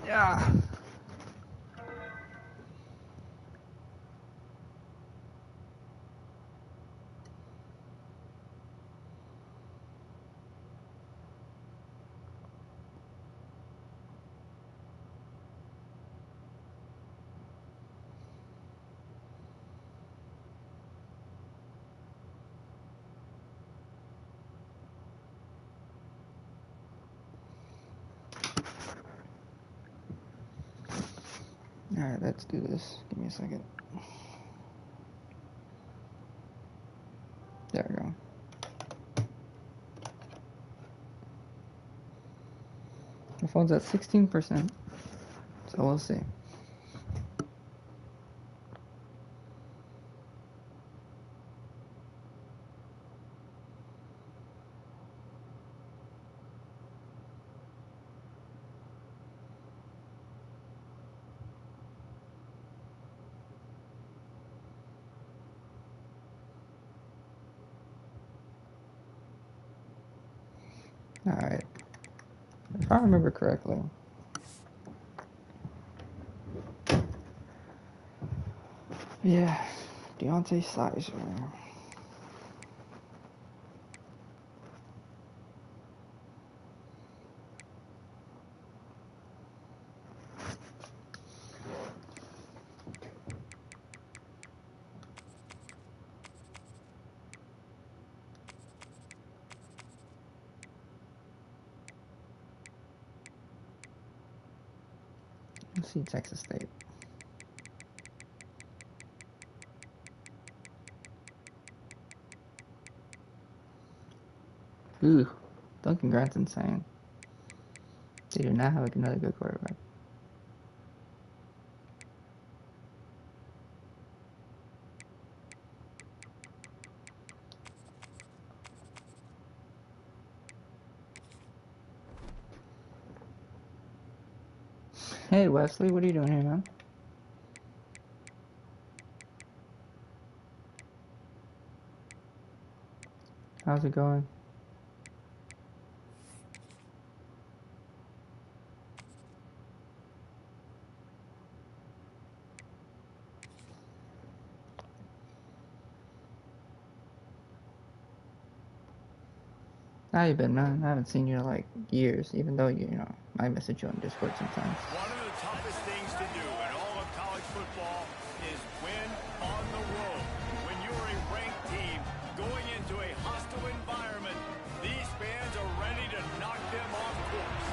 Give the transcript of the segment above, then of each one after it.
Yeah. Alright, let's do this. Give me a second. There we go. My phone's at 16%, so we'll see. Alright. If I remember correctly. Yeah, Deontay Sizer. Let's see Texas State. Ooh, Duncan Grant's insane. They do not have another good quarterback. Hey Wesley, what are you doing here, man? How's it going? How you been, man? I haven't seen you in like years, even though you know, I message you on Discord sometimes. One of the toughest things to do in all of college football is win on the road. When you're a ranked team going into a hostile environment, these fans are ready to knock them off course.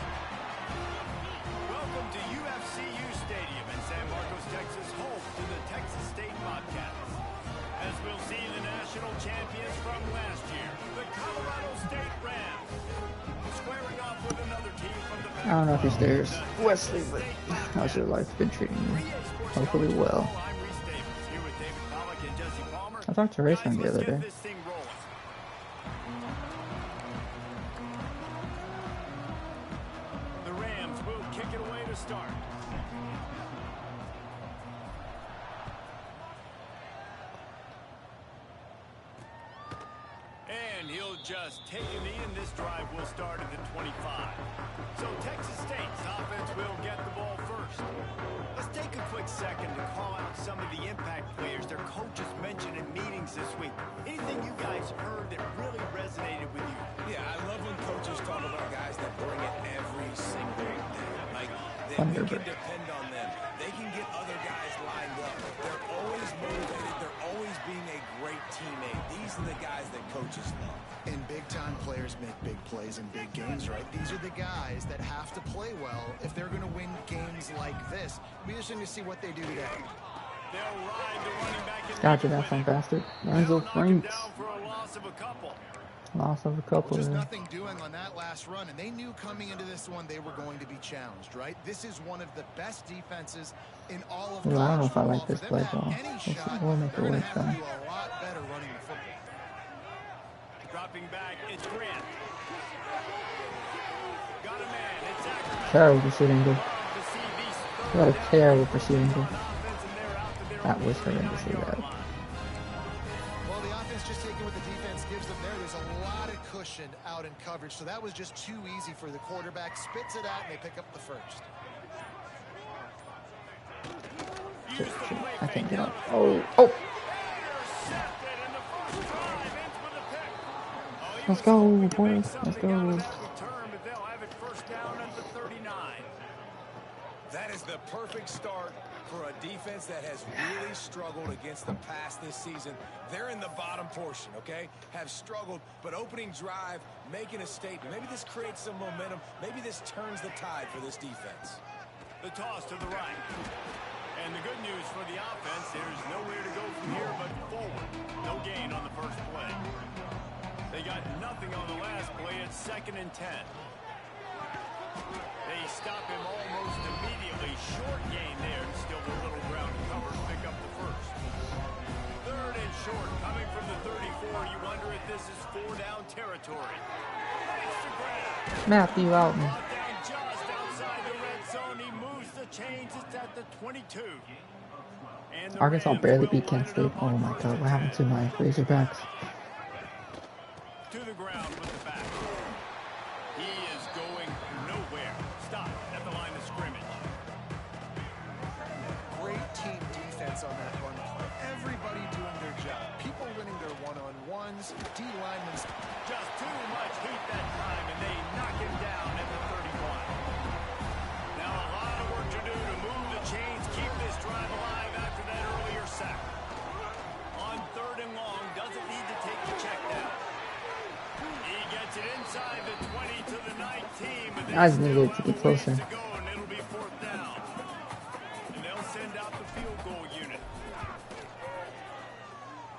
Welcome to UFCU Stadium in San Marcos, Texas, home to the Texas State Bobcats. As we'll see the national champions from last year, the Colorado State Rams, squaring off with another team from the I don't know if he's there, Wesley, but how's your life been treating you? Hopefully well. I talked to Rayson the other day. The Rams will kick it away to start. And he'll just take a knee, and this drive will start at the 25. So Texas State's offense will get the ball first. Let's take a quick second to call out some of the impact players their coaches mentioned in meetings this week. Anything you guys heard that really resonated with you? Yeah, I love when coaches talk about guys that bring it every single day. Like, they can depend on them. They can get other guys lined up. They're always motivated. They're always being a great teammate. These are the guys that coaches love. And big-time players make big plays in big games, right? These are the guys that have to play well if they're going to win games like this. It'll be interesting to see what they do today. They'll ride the running back in. Gotcha, that some bastard. Lorenzo Franks. Loss of a couple. Just nothing doing on that last run, and they knew coming into this one they were going to be challenged, right? This is one of the best defenses in all of college. I don't know if I like this play call. We'll make it work, though. Do a lot better running the football. Dropping back, it's Grant. Got a man, it's Ackerman. Terrible pursuing good. What a terrible pursuing good. That was horrendously bad. Well, the offense just taking what the defense gives them there. There's a lot of cushion out in coverage, so that was just too easy for the quarterback. Spits it out, and they pick up the first. Shit, shit. I can't get up. Oh, oh! Let's go, boys. Let's go. That is the perfect start for a defense that has really struggled against the pass this season. They're in the bottom portion, okay? Have struggled, but opening drive, making a statement. Maybe this creates some momentum. Maybe this turns the tide for this defense. The toss to the right. And the good news for the offense, there's nowhere to go from here but forward. No gain on the first play. They got nothing on the last play. It's 2nd and 10. They stop him almost immediately. Short gain there. Still a little ground cover to pick up the first. 3rd and short. Coming from the 34. You wonder if this is 4-down territory. Matthew Alton. Just outside the red zone. He moves the chains. It's at the 22. And Arkansas barely beat Kent State. Oh my god, what happened to my Razorbacks? To the ground with the back. He is going nowhere. Stop at the line of scrimmage. Great team defense on that run play. Everybody doing their job. People winning their one-on-ones. D linemen. Just too much heat that time, and they knock him down at the 31. Now a lot of work to do to move the chains, keep this drive alive after that earlier sack. On 3rd and long, doesn't need to take the check down. He gets it inside the 20 to the 19. But I just needed to get closer. to go, and it'll be 4th down. And they'll send out the field goal unit.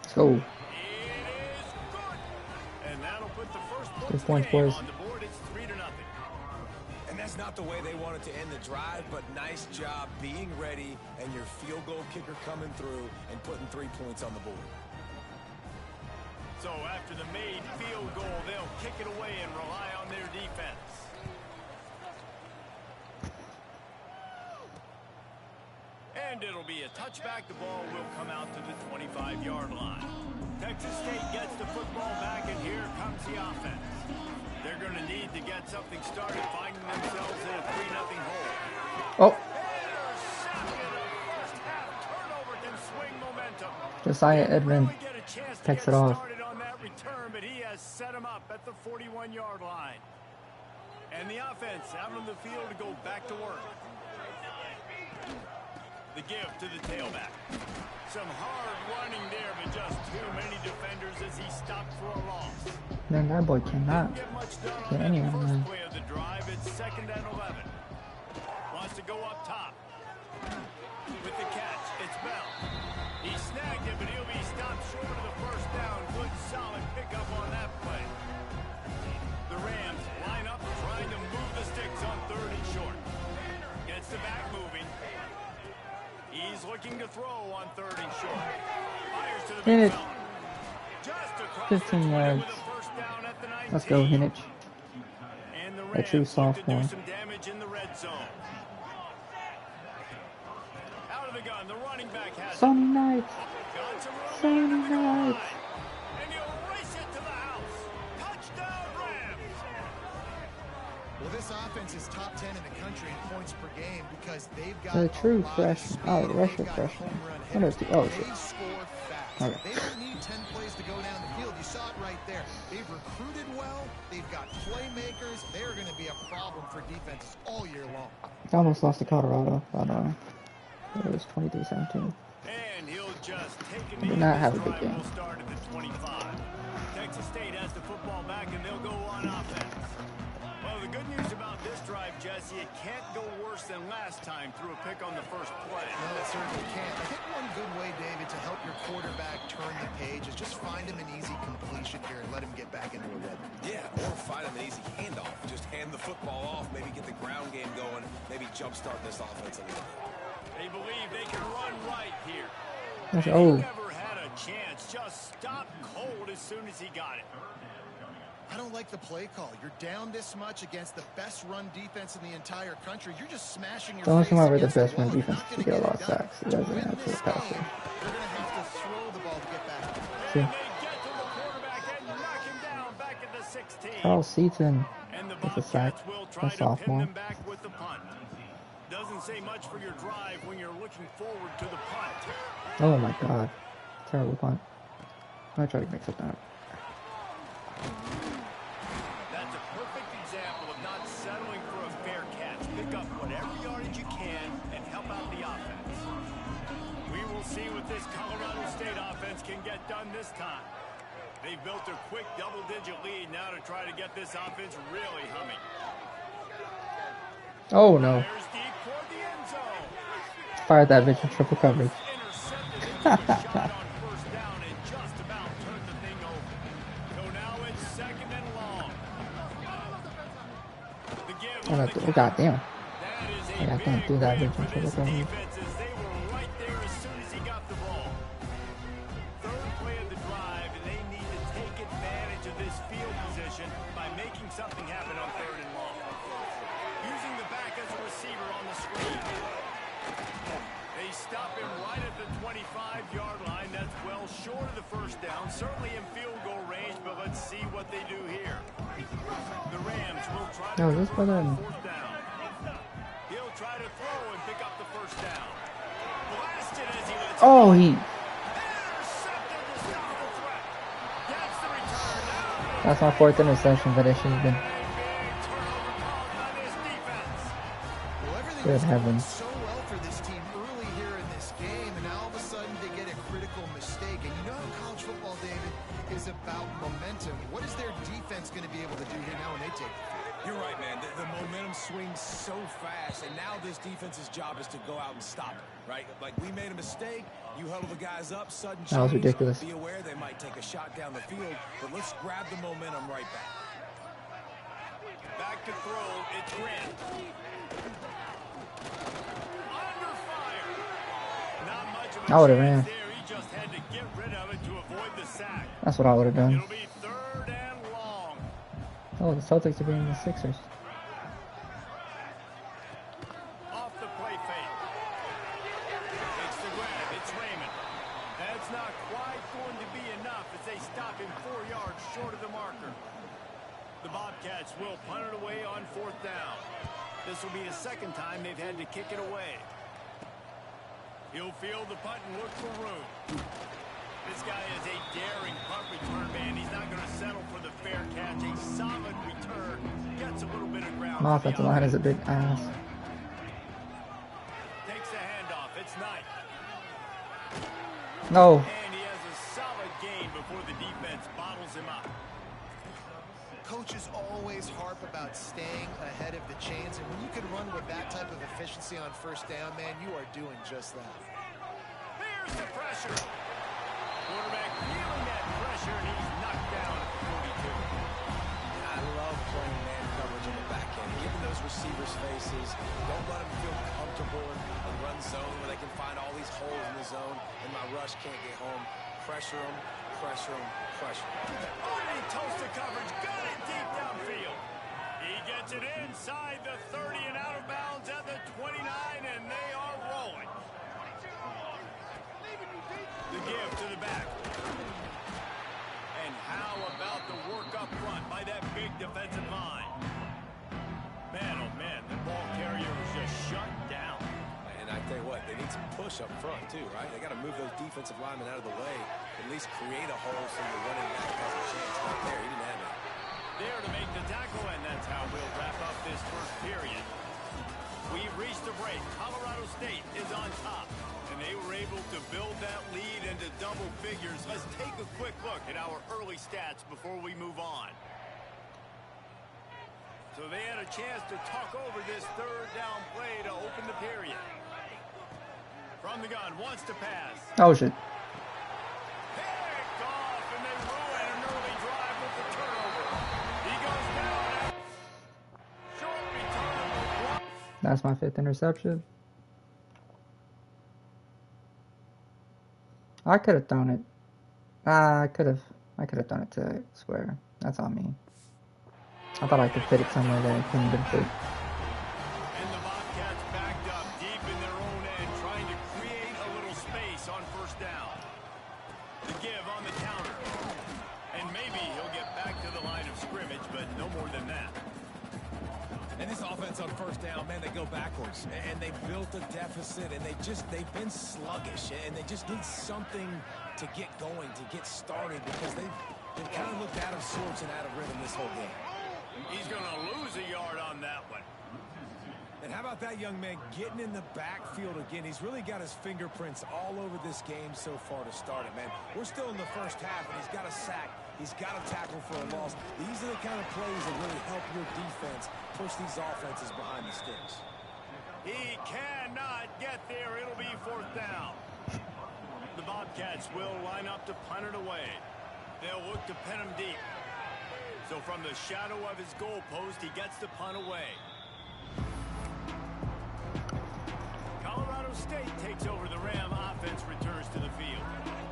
Let's go. It is good. And that'll put the first 3 points, boys. on the board. It's 3-0. And that's not the way they wanted to end the drive, but nice job being ready and your field goal kicker coming through and putting 3 points on the board. So after the made field goal, they'll kick it away and rely on their defense. And it'll be a touchback. The ball will come out to the 25-yard line. Texas State gets the football back, and here comes the offense. They're going to need to get something started, finding themselves in a 3-0 hole. Oh, Josiah Edmond picks it off. On that return, but he has set him up at the 41-yard line. And the offense out on the field to go back to work. The give to the tailback. Some hard running there, but just too many defenders as he stopped for a loss. Man, that boy cannot get anyone, man. Play of the drive, it's 2nd and 11. Wants to go up top. With the catch, it's Bell. He snagged it, but he'll be stopped short of the first down. Good, solid pickup on that play. The Rams line up, trying to move the sticks on 3rd and short. Gets the back moving. He's looking to throw on 3rd and short. Fires to the big fella. Just across 15 yards. with a first down at the 19. Let's go, Hinich. And the A true Rams look to sophomore. do some damage in the red zone. Out of the gun, the running back has Sunday night. got some room Sunday to the goal night. line. And he'll race it to the house. Touchdown, Rams. Well, this offense is top 10 in the country in points per game because they've got The true a lot of freshman. speed. Oh, They've Russia got freshman. home run What is hitters. the? Oh shit. They score fast. Okay. They don't need 10 plays to go down the field. You saw it right there. They've recruited well. They've got playmakers. They're going to be a problem for defenses all year long. I almost lost to Colorado, but it was 23-17. And he'll just take a Did knee. not have This a good drive game. will start at the 25. Texas State has the football back, and they'll go on offense. Well, the good news about this drive, Jesse, it can't go worse than last time through a pick on the first play. No, it certainly can't. I think one good way, David, to help your quarterback turn the page is just find him an easy completion here and let him get back into a rhythm. Yeah, or find him an easy handoff. Just hand the football off, maybe get the ground game going, maybe jumpstart this offense a little bit. They believe they can run right here. Let's And go. he never had a chance. Just stopped cold as soon as he got it. I don't like the play call. You're down this much against the best run defense in the entire country. You're just smashing your The only face reason why we're the against best run wall. You're defense not is to gonna get a lot of it done. sacks. It To doesn't win actually this pass game, it. you're going to have to throw the ball to get back. See? And they get to the quarterback and knock him down back at the 16. Charles Seaton And the with a sack. Bobcats will A try to pin sophomore. them back with the punt. Doesn't say much for your drive when you're looking forward to the punt. Oh my god. Terrible punt. I'm gonna try to mix it up. That's a perfect example of not settling for a fair catch. Pick up whatever yardage you can and help out the offense. We will see what this Colorado State offense can get done this time. They've built a quick double-digit lead now to try to get this offense really humming. Oh no. Fires deep toward the end zone. Fired that bitch in triple coverage. Intercepted into a shot on first down and just about turned the thing over. So now it's second and long. The give on the Oh goddamn. That is I a got to big do that win bitch for in triple this coverage. defense as they were right there as soon as he got the ball. Third play of the drive, and they need to take advantage of this field position by making something happen on third and long. Using the back as a receiver on the screen. They stop him right at the 25-yard line. That's well short of the first down. Certainly in field goal range, but let's see what they do here. The Rams will try to convert on fourth down. He'll try to throw and pick up the first down. Blasted as he lets it Oh, go. he. Intercepted to stop the threat. Gets the return. Now That's my fourth interception, but it should have been. Good heavens. So well for this team early here in this game, and now all of a sudden they get a critical mistake. And you know how college football, David, is about momentum. What is their defense going to be able to do here now when they take the field? You're right, man. The momentum swings so fast, and now this defense's job is to go out and stop it, right? Like, we made a mistake. You huddle the guys up, sudden change. That was ridiculous. Be aware they might take a shot down the field, but let's grab the momentum right back. Back to throw. It's Grant. Under fire. Not much of a I would've chance ran. there. He just had to get rid of it to avoid the sack. That's what I would have done. It'll be third and long. Oh, the Celtics are beating the Sixers. Off the play fake. It's the grab. It's Raymond. That's not quite going to be enough as they stop him 4 yards short of the marker. The Bobcats will punt it away on fourth down. This will be the second time they've had to kick it away. He'll field the punt and look for room. This guy is a daring punt return man. He's not going to settle for the fair catch. A solid return. Gets a little bit of ground. My offensive line is a big ass. Takes a handoff. It's Knight. No. And he has a solid gain before the defense bottles him up. Coaches always harp about staying ahead of the chains, and when you can run with that type of efficiency on first down, man, you are doing just that. Here's the pressure. Quarterback feeling that pressure, and he's knocked down at the 42. I love playing man coverage in the back end. Giving those receivers faces. Don't let them feel comfortable in run zone where they can find all these holes in the zone and my rush can't get home. Pressure them, pressure them, pressure them. Oh, and he toasts the coverage. Got it deep downfield. He gets it inside the 30 and out of bounds at the 29, and they are rolling. The give to the back. And how about the work up front by that big defensive line? Man, oh man, the ball carrier was just shut down. And I tell you what, they need some push up front too, right? They got to move those defensive linemen out of the way, at least create a hole so the running back has a chance. Not there, he didn't have it. There to make the tackle, and that's how we'll wrap up this first period. We've reached the break. Colorado State is on top, and they were able to build that lead into double figures. Let's take a quick look at our early stats before we move on. So they had a chance to talk over this third down play to open the period. From the gun, wants to pass. Oh shit. Picked off, and they ruin an early drive with the turnover. He goes down. Short return. That's my fifth interception. I could have thrown it. I could have thrown it to square. That's on me. I thought I could fit it somewhere that it couldn't have been fit. And the Bobcats backed up deep in their own end, trying to create a little space on first down. The give on the counter. And maybe he'll get back to the line of scrimmage, but no more than that. And this offense on first down, man, they go backwards. And they built a deficit, and they've been sluggish. And they just need something to get going, to get started, because they've kind of looked out of sorts and out of rhythm this whole game. He's going to lose a yard on that one. And how about that young man getting in the backfield again? He's really got his fingerprints all over this game so far to start it, man. We're still in the first half, and he's got a sack. He's got a tackle for a loss. These are the kind of plays that really help your defense push these offenses behind the sticks. He cannot get there. It'll be fourth down. The Bobcats will line up to punt it away. They'll look to pin him deep. So from the shadow of his goal post, he gets the punt away. Colorado State takes over. The Ram offense returns to the field.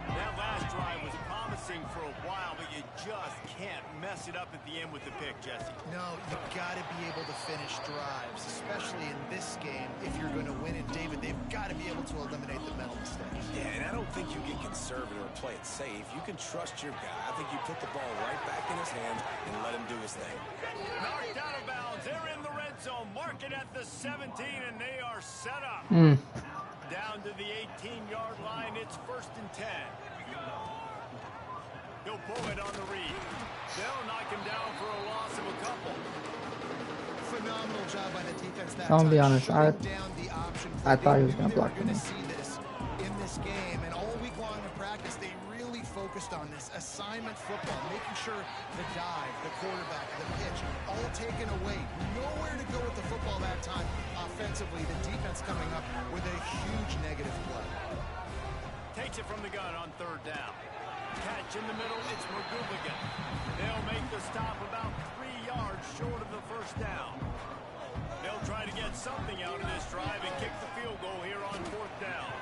That last drive was promising for a while, but you just can't mess it up at the end with the pick, Jesse. No, you've got to be able to finish drives, especially in this game. If you're going to win it, David, they've got to be able to eliminate the mental mistakes. Yeah, and I don't think you get conservative or play it safe. You can trust your guy. I think you put the ball right back in his hands and let him do his thing. Knocked out of bounds. They're in the red zone. Mark it at the 17, and they are set up. Down to the 18-yard line. It's 1st and 10. He'll pull it on the read. They'll knock him down for a loss of a couple. Phenomenal job by the defense that I'll time. be honest, I thought he was going to block You're me. going to see this in this game, and all week long in practice, they really focused on this assignment football, making sure the dive, the quarterback, the pitch, all taken away. Nowhere to go with the football that time. Offensively, the defense coming up with a huge negative play. Takes it from the gun on 3rd down. Catch in the middle, it's McGooligan. They'll make the stop about 3 yards short of the 1st down. They'll try to get something out of this drive and kick the field goal here on 4th down.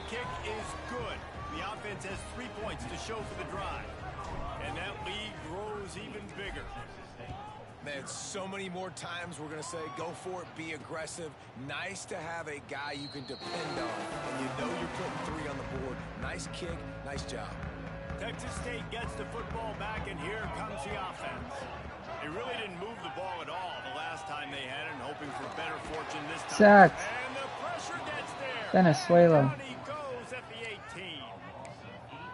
Kick is good. The offense has 3 points to show for the drive. And that lead grows even bigger. Man, so many more times we're going to say, go for it, be aggressive. Nice to have a guy you can depend on, and you know you're putting 3 on the board. Nice kick, nice job. Texas State gets the football back, and here comes the offense. They really didn't move the ball at all the last time they had it, and hoping for better fortune this time. Sacked. And the pressure gets there. Venezuela. Down he goes at the 18.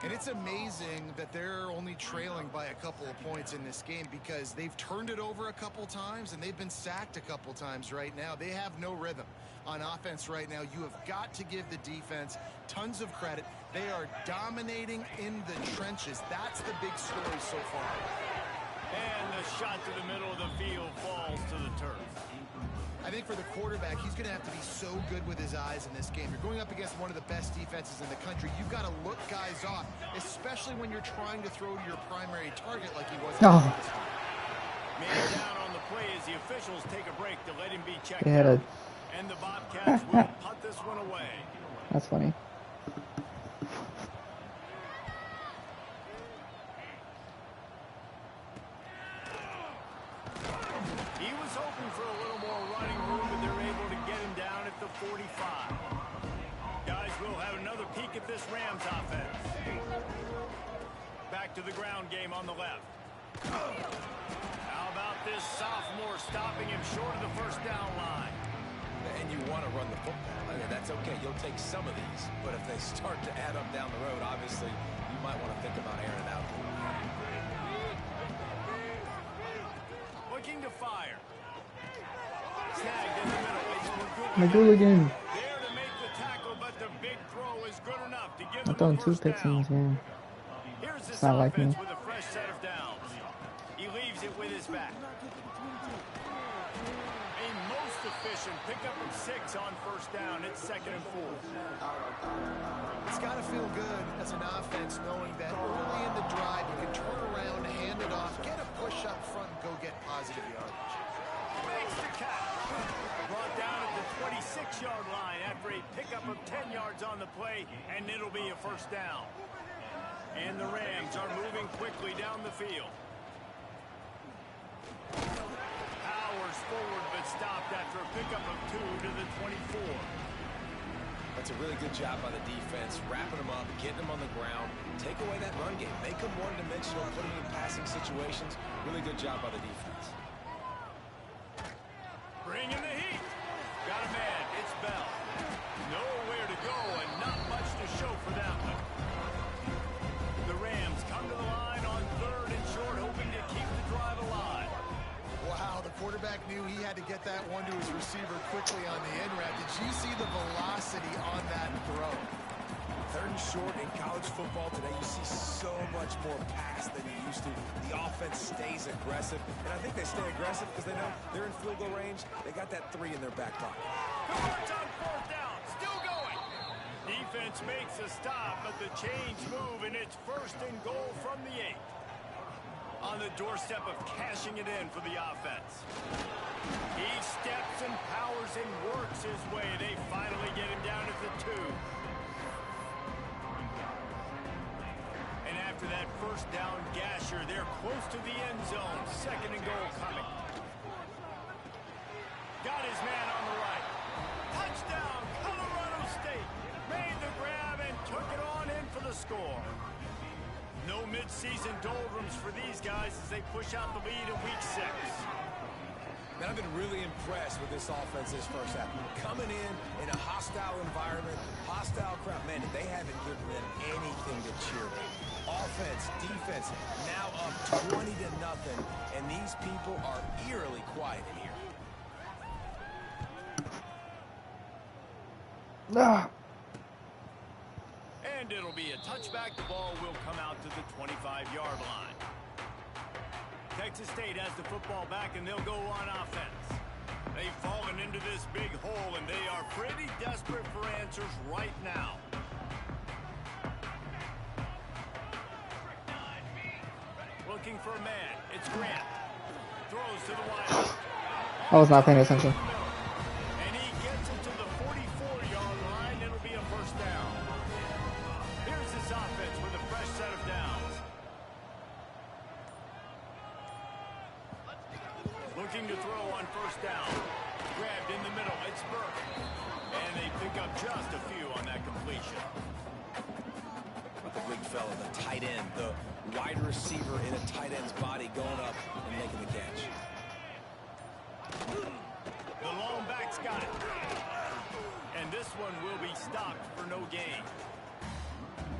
And it's amazing that they're only trailing by a couple of points in this game because they've turned it over a couple times and they've been sacked a couple times right now. They have no rhythm on offense right now. You have got to give the defense tons of credit. They are dominating in the trenches. That's the big story so far. And the shot to the middle of the field falls to the turf. I think for the quarterback, he's going to have to be so good with his eyes in this game. You're going up against one of the best defenses in the country. You've got to look guys off, especially when you're trying to throw to your primary target like he was. Oh. Man down on the play as the officials take a break to let him be checked They had out. a... And the Bobcats will punt this one away. That's funny. He was hoping for a little more running room, but they're able to get him down at the 45. Guys, we'll have another peek at this Rams offense. Back to the ground game on the left. How about this sophomore stopping him short of the 1st down line? And you want to run the football. I mean, that's okay. You'll take some of these. But if they start to add up down the road, obviously, you might want to think about airing it out. Looking to fire. Snagged in the middle. It's McGooligan. there to make the tackle, but the big throw is good enough to give I'm them throwing the 2 first picks in down. this game. Here's this It's not like offense me. with a fresh set of downs. He leaves it with his back. A most efficient pickup of 6 on 1st down. It's 2nd and 4. It's got to feel good as an offense knowing that early in the drive you can turn around, hand it off, get a push up front, and go get positive yardage. Makes the catch. Brought down at the 26-yard line after a pickup of 10 yards on the play, and it'll be a 1st down. And the Rams are moving quickly down the field. Powers forward, but stopped after a pickup of 2 to the 24. That's a really good job by the defense, wrapping them up, getting them on the ground, take away that run game, make them one-dimensional, put them in passing situations. Really good job by the defense. he had to get that one to his receiver quickly on the end route. Did you see the velocity on that throw? 3rd and short in college football today, you see so much more pass than you used to. The offense stays aggressive, and I think they stay aggressive because they know they're in field goal range. They got that 3 in their back pocket. Converts on 4th down, still going. Defense makes a stop, but the chains move, and it's 1st and goal from the 8. On the doorstep of cashing it in for the offense. He steps and powers and works his way. They finally get him down at the 2. And after that 1st down gasher, they're close to the end zone. 2nd and goal coming. Got his man on the right. Touchdown, Colorado State. Made the grab and took it on in for the score. No mid-season doldrums for these guys as they push out the lead in week 6. Man, I've been really impressed with this offense this first half. Coming in a hostile environment, hostile crowd, man, they haven't given them anything to cheer about. Offense, defense, now up 20-0, and these people are eerily quiet in here. And it'll be a touchback. The ball will come out to the 25-yard line. Texas State has the football back, and they'll go on offense. They've fallen into this big hole, and they are pretty desperate for answers right now. Looking for a man. It's Grant. Throws to the wide. I was not paying attention. And he gets it to the 44-yard line. It'll be a 1st down. Here's his offense with a fresh set of downs. Looking to throw on 1st down. Grabbed in the middle. It's Burke. And they pick up just a few on that completion. The big fella, the tight end, the wide receiver in a tight end's body going up and making the catch. The lone back's got it. And this one will be stopped for no gain.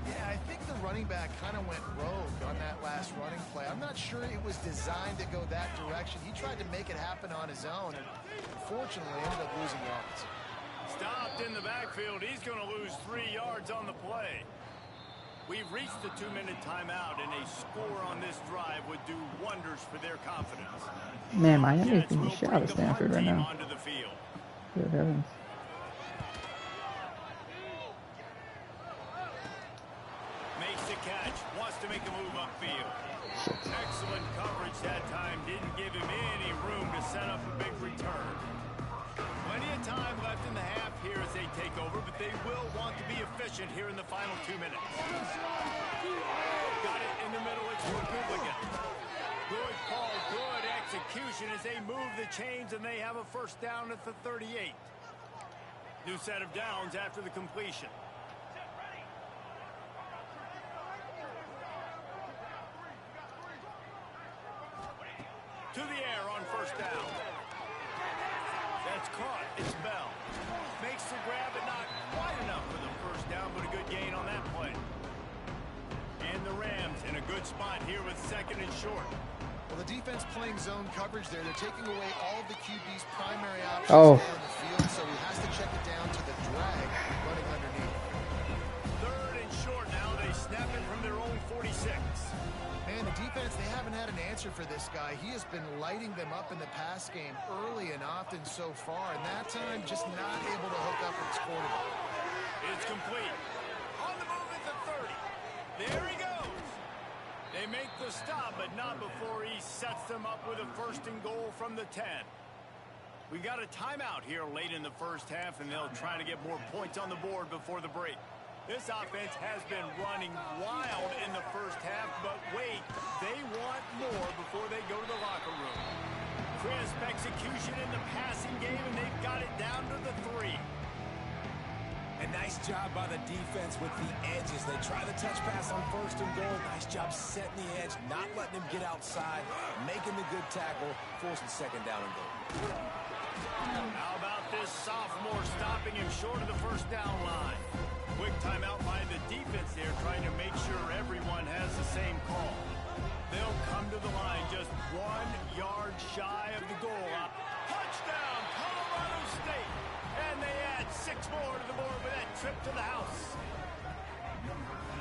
Yeah, I think the running back kind of went rogue on that last running play. I'm not sure it was designed to go that direction. He tried to make it happen on his own, and unfortunately ended up losing yards. Stopped in the backfield. He's going to lose 3 yards on the play. We've reached the 2-minute timeout, and a score on this drive would do wonders for their confidence. Man, Miami is being shot at Stanford right now. Onto the field. Good heavens. Makes the catch. Wants to make a move upfield. Shit. Excellent coverage that time. Didn't give him any room to set up a big return. Plenty of time left in the half here as they take over, but they will want to be efficient here in the final 2 minutes. Got it in the middle. It's for Goodligan. Good call, good execution as they move the chains, and they have a 1st down at the 38. New set of downs after the completion. To the air on 1st down. That's caught. It's Bell. Makes the grab, but not quite enough for the 1st down, but a good gain on that play. And the Rams in a good spot here with 2nd and short. Well, the defense playing zone coverage there. They're taking away all of the QB's primary options Oh. there in the field, so he has to check it down to the drag running underneath. 3rd and short now. They snap it from their own 46. Man, the defense, they haven't had an answer for this guy. He has been lighting them up in the pass game early and often so far, and that time just not able to hook up with his quarterback. It's complete. On the move at the 30. There he goes. They make the stop, but not before he sets them up with a 1st and goal from the 10. We got a timeout here late in the 1st half, and they'll try to get more points on the board before the break. This offense has been running wild in the 1st half, but wait, they want more before they go to the locker room. Crisp execution in the passing game, and they've got it down to the 3. A nice job by the defense with the edges. They try the touch pass on 1st and goal. Nice job setting the edge, not letting him get outside, making the good tackle, forcing 2nd down and goal. How about this sophomore stopping him short of the 1st down line? Quick timeout by the defense there, trying to make sure everyone has the same call. They'll come to the line just 1 yard shy of the goal. Touchdown! Six more to the board with that trip to the house.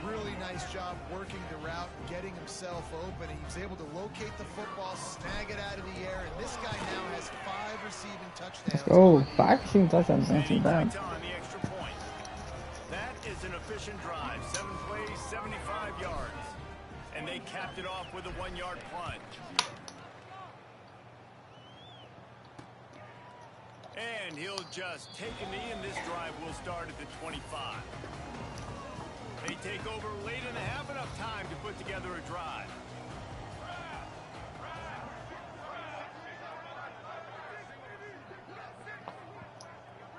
Really nice job working the route, getting himself open. He was able to locate the football, snag it out of the air, and this guy now has 5 receiving touchdowns. Oh, 5 receiving touchdowns isn't too bad. On the extra point. That is an efficient drive. 7 plays, 75 yards. And they capped it off with a 1-yard plunge. And he'll just take a knee, and this drive will start at the 25. They take over late in the half, enough time to put together a drive.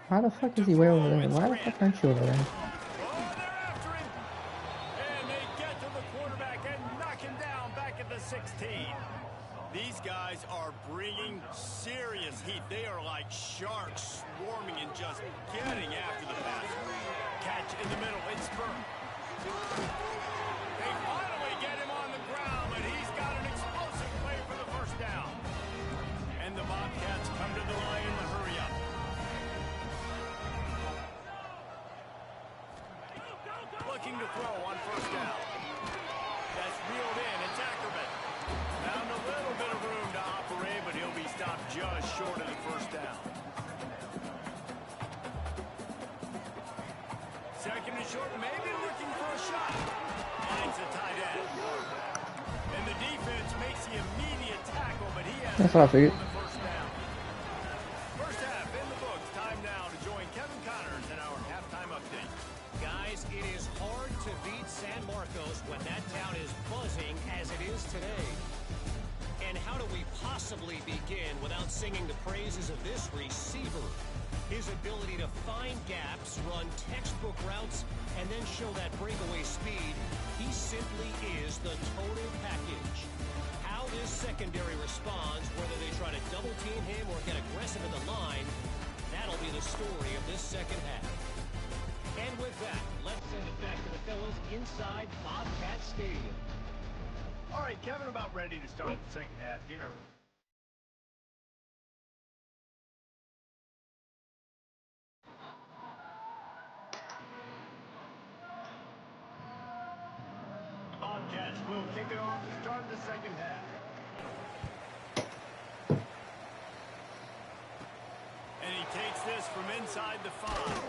How the fuck is he way over there? Why the fuck aren't you over there? Oh, they're after him. And they get to the quarterback and knock him down back at the 16. These guys are bringing serious heat. They are like sharks swarming and just getting after the pass. Catch in the middle. It's Spur. They finally get him on the ground, and he's got an explosive play for the first down. And the Bobcats come to the line in the hurry-up. Looking to throw on first down. That's reeled in. It's Ackerman. Found a little bit of room to operate, but he'll be stopped just short of the first down. Second and short, maybe looking for a shot. Finds a tight end. And the defense makes the immediate tackle, but he has That's what I figured. the first down. First half in the books. Time now to join Kevin Connors in our halftime update. Guys, it is hard to beat San Marcos when that town is buzzing as it is today. And how do we possibly begin without singing the praises of this receiver? His ability to find gaps, run textbook routes, and then show that breakaway speed, he simply is the total package. How this secondary responds, whether they try to double team him or get aggressive in the line, that'll be the story of this second half. And with that, let's send it back to the fellas inside Bobcat Stadium. All right, Kevin, about ready to start the second half here. Bobcats will kick it off to start the second half. And he takes this from inside the 5.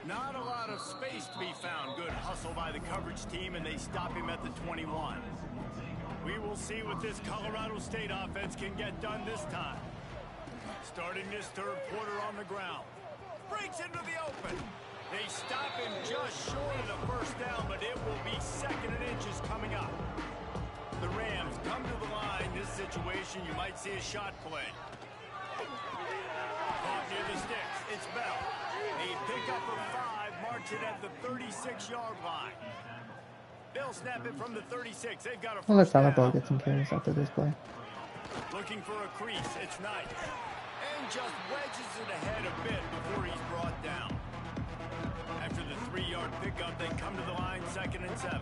Not a lot of space to be found. Good hustle by the coverage team, and they stop him at the 21. We will see what this Colorado State offense can get done this time. Starting this third quarter on the ground. Breaks into the open. They stop him just short of the first down, but it will be second and inches coming up. The Rams come to the line. This situation, you might see a shot play. Caught near the sticks. It's Bell. A pickup of 5, marks it at the 36-yard line. They'll snap it from the 36. They've got a first Well, let's have a ball down. get some carries after this play. Looking for a crease. It's Knight. And just wedges it ahead a bit before he's brought down. After the 3-yard pickup, they come to the line, 2nd and 7.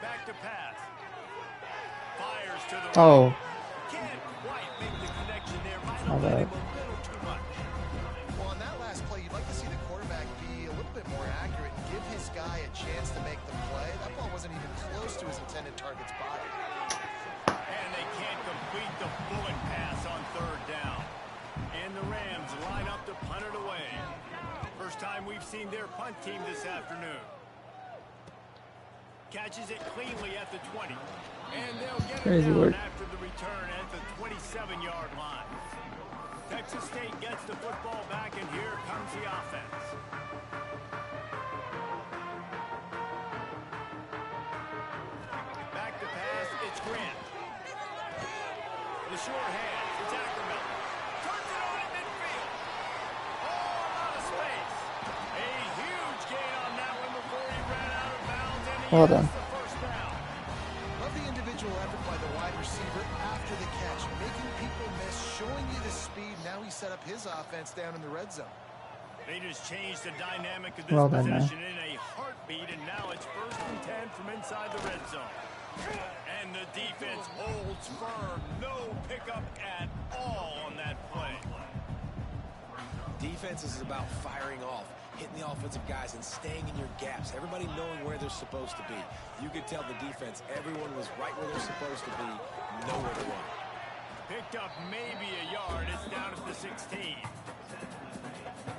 Back to pass. Fires to the right. Can't quite make the connection there. Might have let him a little too much. Well, on that last play, you'd like to see the quarterback be a little bit more accurate and give his guy a chance to make the play. That ball wasn't even close to his intended target's body. And they can't complete the bullet pass on 3rd down. And the Rams line up to punt it away. First time we've seen their punt team this afternoon. Catches it cleanly at the 20. And they'll get it down after the return at the 27-yard line. Texas State gets the football back, and here comes the offense. Back to pass, it's Grant. The short hand, it's Ackerman. Turns it on at midfield. Oh, a lot of space. A huge gain on that one before he ran out of bounds, and he Well gets done. the first down. Love the individual effort by the wide receiver after the catch, making people miss, showing you the speed. Now he set up his offense down in the red zone. They just changed the dynamic of this Well done, man. possession in a heartbeat, and now it's 1st and 10 from inside the red zone. And the defense holds firm. No pickup at all on that play. defense is about firing off, hitting the offensive guys and staying in your gaps. Everybody knowing where they're supposed to be. You could tell the defense, everyone was right where they're supposed to be, nowhere to run. Picked up maybe a yard. It's down at the 16.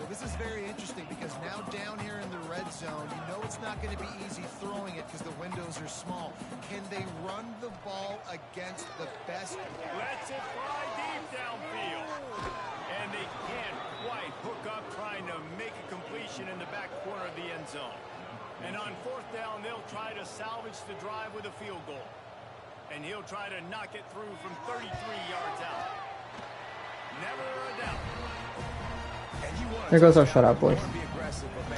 Well, this is very interesting because now down here in the red zone, you know it's not going to be easy throwing it because the windows are small. Can they run the ball against the best? Lets it fly deep downfield. And they can't quite hook up trying to make a completion in the back corner of the end zone. And on 4th down, they'll try to salvage the drive with a field goal. And he'll try to knock it through from 33 yards out. Never a doubt. There goes our shutout, boys.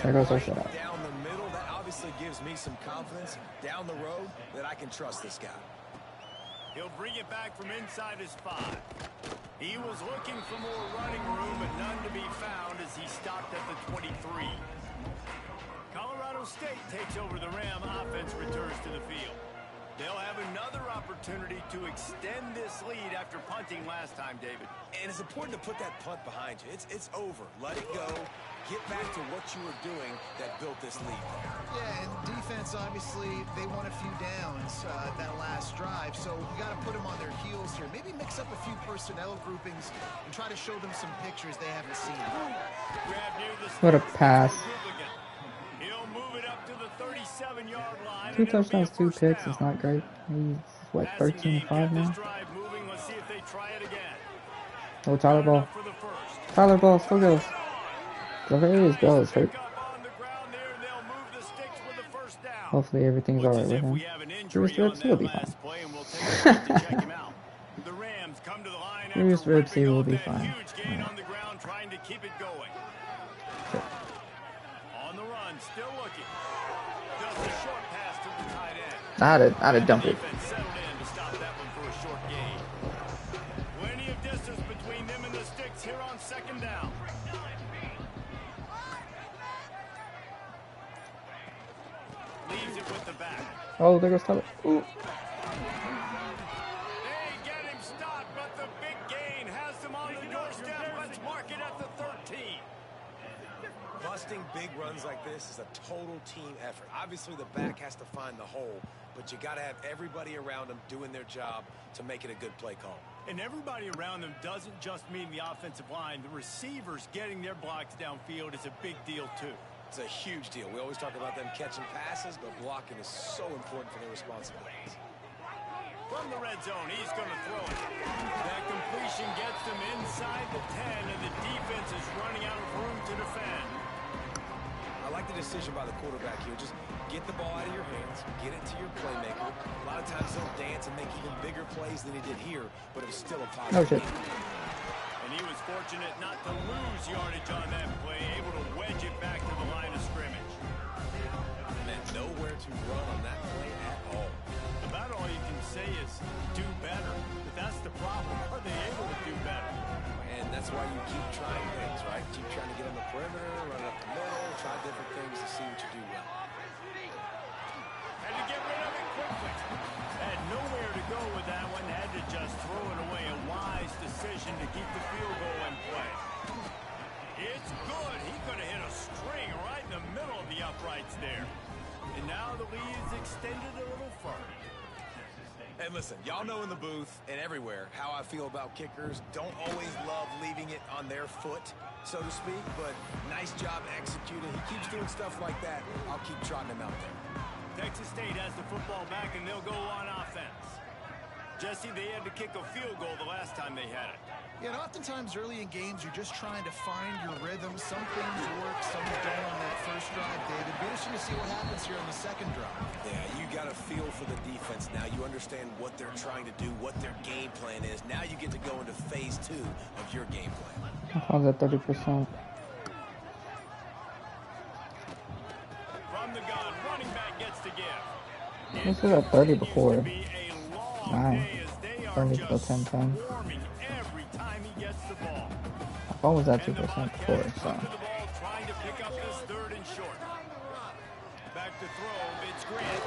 There goes our shutout. Down the middle, that obviously gives me some confidence down the road that I can trust this guy. He'll bring it back from inside his 5. He was looking for more running room, but none to be found as he stopped at the 23. Colorado State takes over the Ram. Offense returns to the field. They'll have another opportunity to extend this lead after punting last time, David. And it's important to put that punt behind you. It's over. Let it go. Get back to what you were doing that built this lead. Yeah, and defense, obviously, they won a few downs that last drive, so you got to put them on their heels here. Maybe mix up a few personnel groupings and try to show them some pictures they haven't seen. What a pass. He'll move it up to the 37-yard line. 2 touchdowns, 2 picks. It's not great. He's, what, 13-5 now? Let's see if they try it again. Oh, Tyler Ball. Tyler Ball still goes. The Vegas Ball is hurt. Hopefully everything's alright with him. Bruce Ribs, he'll be fine. Bruce Ribs, he will be fine. I'd have dumped it. Plenty of distance between them and the sticks here on 2nd down. Leaves it with the back. Oh, there goes Tyler. Ooh. They get him stopped, but the big gain has them on the doorstep. Let's mark it at the 13. Busting big runs like this is a total team effort. Obviously, the back has to find the hole, but you got to have everybody around them doing their job to make it a good play call. And everybody around them doesn't just mean the offensive line. The receivers getting their blocks downfield is a big deal, too. It's a huge deal. We always talk about them catching passes, but blocking is so important for their responsibilities. From the red zone, he's going to throw it. That completion gets them inside the 10, and the defense is running out of room to defend. I like the decision by the quarterback here. Just get the ball out of your hands, get it to your playmaker. A lot of times he'll dance and make even bigger plays than he did here, but it was still a positive. And he was fortunate not to lose yardage on that play, able to wedge it back to the line of scrimmage. Man, nowhere to run on that play at all. About all you can say is do better, but that's the problem. Are they able to do better? And that's why you keep trying things, right? Keep trying to get on the perimeter, run up the middle, try different things to see what you do well. Had to get rid of it quickly. Had nowhere to go with that one. Had to just throw it away. A wise decision to keep the field goal in play. It's good. He could have hit a string right in the middle of the uprights there. And now the lead is extended a little further. And listen, y'all know in the booth and everywhere how I feel about kickers. Don't always love leaving it on their foot, so to speak, but nice job executing. He keeps doing stuff like that. I'll keep trotting him out there. Texas State has the football back, and they'll go on offense. Jesse, they had to kick a field goal the last time they had it. Yeah, and oftentimes early in games, you're just trying to find your rhythm. Some things work, some don't on that first drive, David. It'll be interesting to see what happens here on the second drive. Yeah, you got a feel for the defense now. You understand what they're trying to do, what their game plan is. Now you get to go into phase 2 of your game plan. How's that 30%? From the gun, running back gets to give. This was at 30 before. 9. 30 till 10-10. What was that 2% before? So. Trying to pick up this 3rd and short. Back to throw. It's Grant.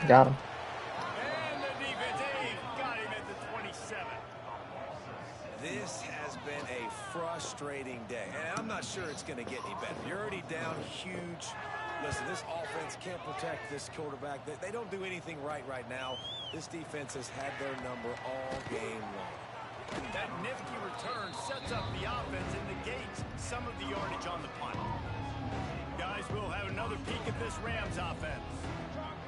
Got him. And the defense got him at the 27. This has been a frustrating day, and I'm not sure it's going to get any better. You're already down huge. Listen, this offense can't protect this quarterback. They don't do anything right now. This defense has had their number all game long. That nifty return sets up the offense and negates some of the yardage on the punt. Guys, we'll have another peek at this Rams offense.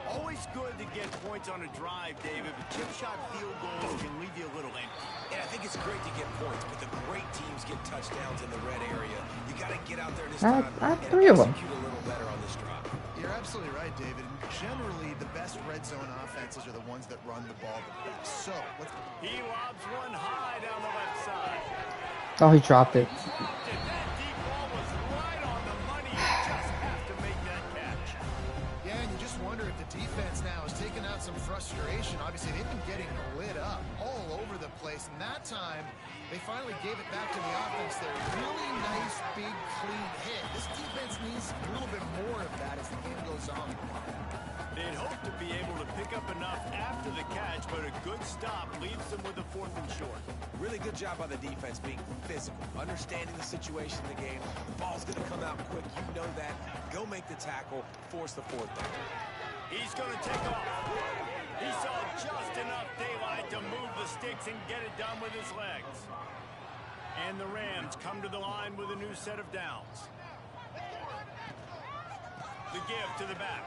Always good to get points on a drive, David, but chip shot field goals can leave you a little empty. Yeah, I think it's great to get points, but the great teams get touchdowns in the red area. You got to get out there this time I have and 3 of them. execute a little better on this drive. You're absolutely right, David. And generally, the best red zone offenses are the ones that run the ball the best. So, let's... He lobs one high down the left side. Oh, he dropped it. That deep ball was right on the money. You just have to make that catch. Yeah, and you just wonder if the defense now is taking out some frustration. Obviously, they've been getting lit up all over the place. And that time, they finally gave it back to the offense there. Really nice, big, clean hit. This defense needs a little bit more of that as the game goes on. They'd hope to be able to pick up enough after the catch, but a good stop leaves them with a 4th and short. Really good job by the defense being physical, understanding the situation in the game. The ball's going to come out quick. You know that. Go make the tackle, force the 4th down. He's going to take off. He saw just enough daylight to move the sticks and get it done with his legs. And the Rams come to the line with a new set of downs. The give to the back.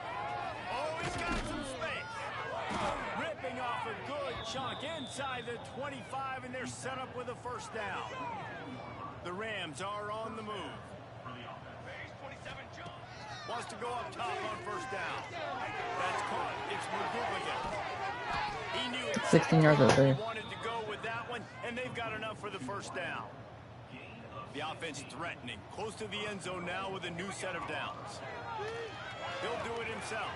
Oh, he's got some space. Ripping off a good chunk inside the 25, and they're set up with a 1st down. The Rams are on the move. Wants to go up top on 1st down. That's caught. It's McGoughan. He knew 16 yards over there. He wanted to go with that one, and they've got enough for the 1st down. The offense threatening. Close to the end zone now with a new set of downs. He'll do it himself.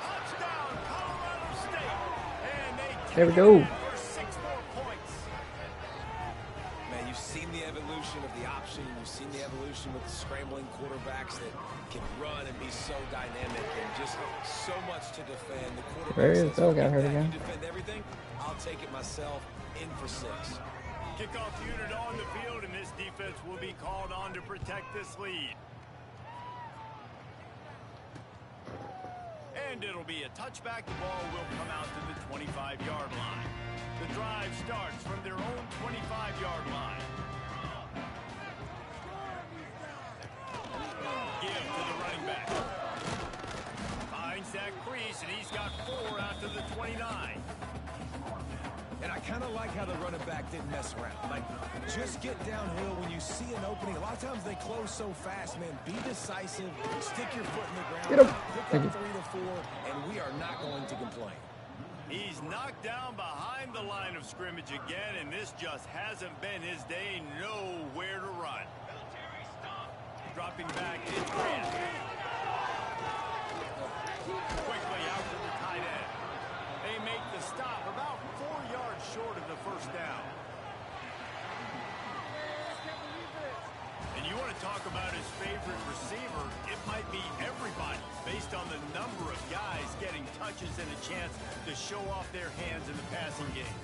Touchdown, Colorado State. And they There we go. for 6 more points. Man, you've seen the evolution of the option. You've seen the evolution with the scrambling quarterbacks that can run and be so dynamic and just so much to defend. The quarterback There he is. says, Oh, got hurt "You again." defend everything. I'll take it myself. In for 6. Kickoff unit on the field, and this defense will be called on to protect this lead. And it'll be a touchback. The ball will come out to the 25-yard line. The drive starts from their own 25-yard line. Give to the running back. Finds that crease, and he's got 4 out to the 29. And I kind of like how the running back didn't mess around. Like, just get downhill when you see an opening. A lot of times they close so fast, man. Be decisive. Stick your foot in the ground. Get him. Pick up 3 to 4, and we are not going to complain. He's knocked down behind the line of scrimmage again, and this just hasn't been his day. Nowhere to run. Dropping back, it's Grant. Quickly out to the tight end. They make the stop about 4 yards short of the 1st down. And you want to talk about his favorite receiver, it might be everybody, based on the number of guys getting touches and a chance to show off their hands in the passing game.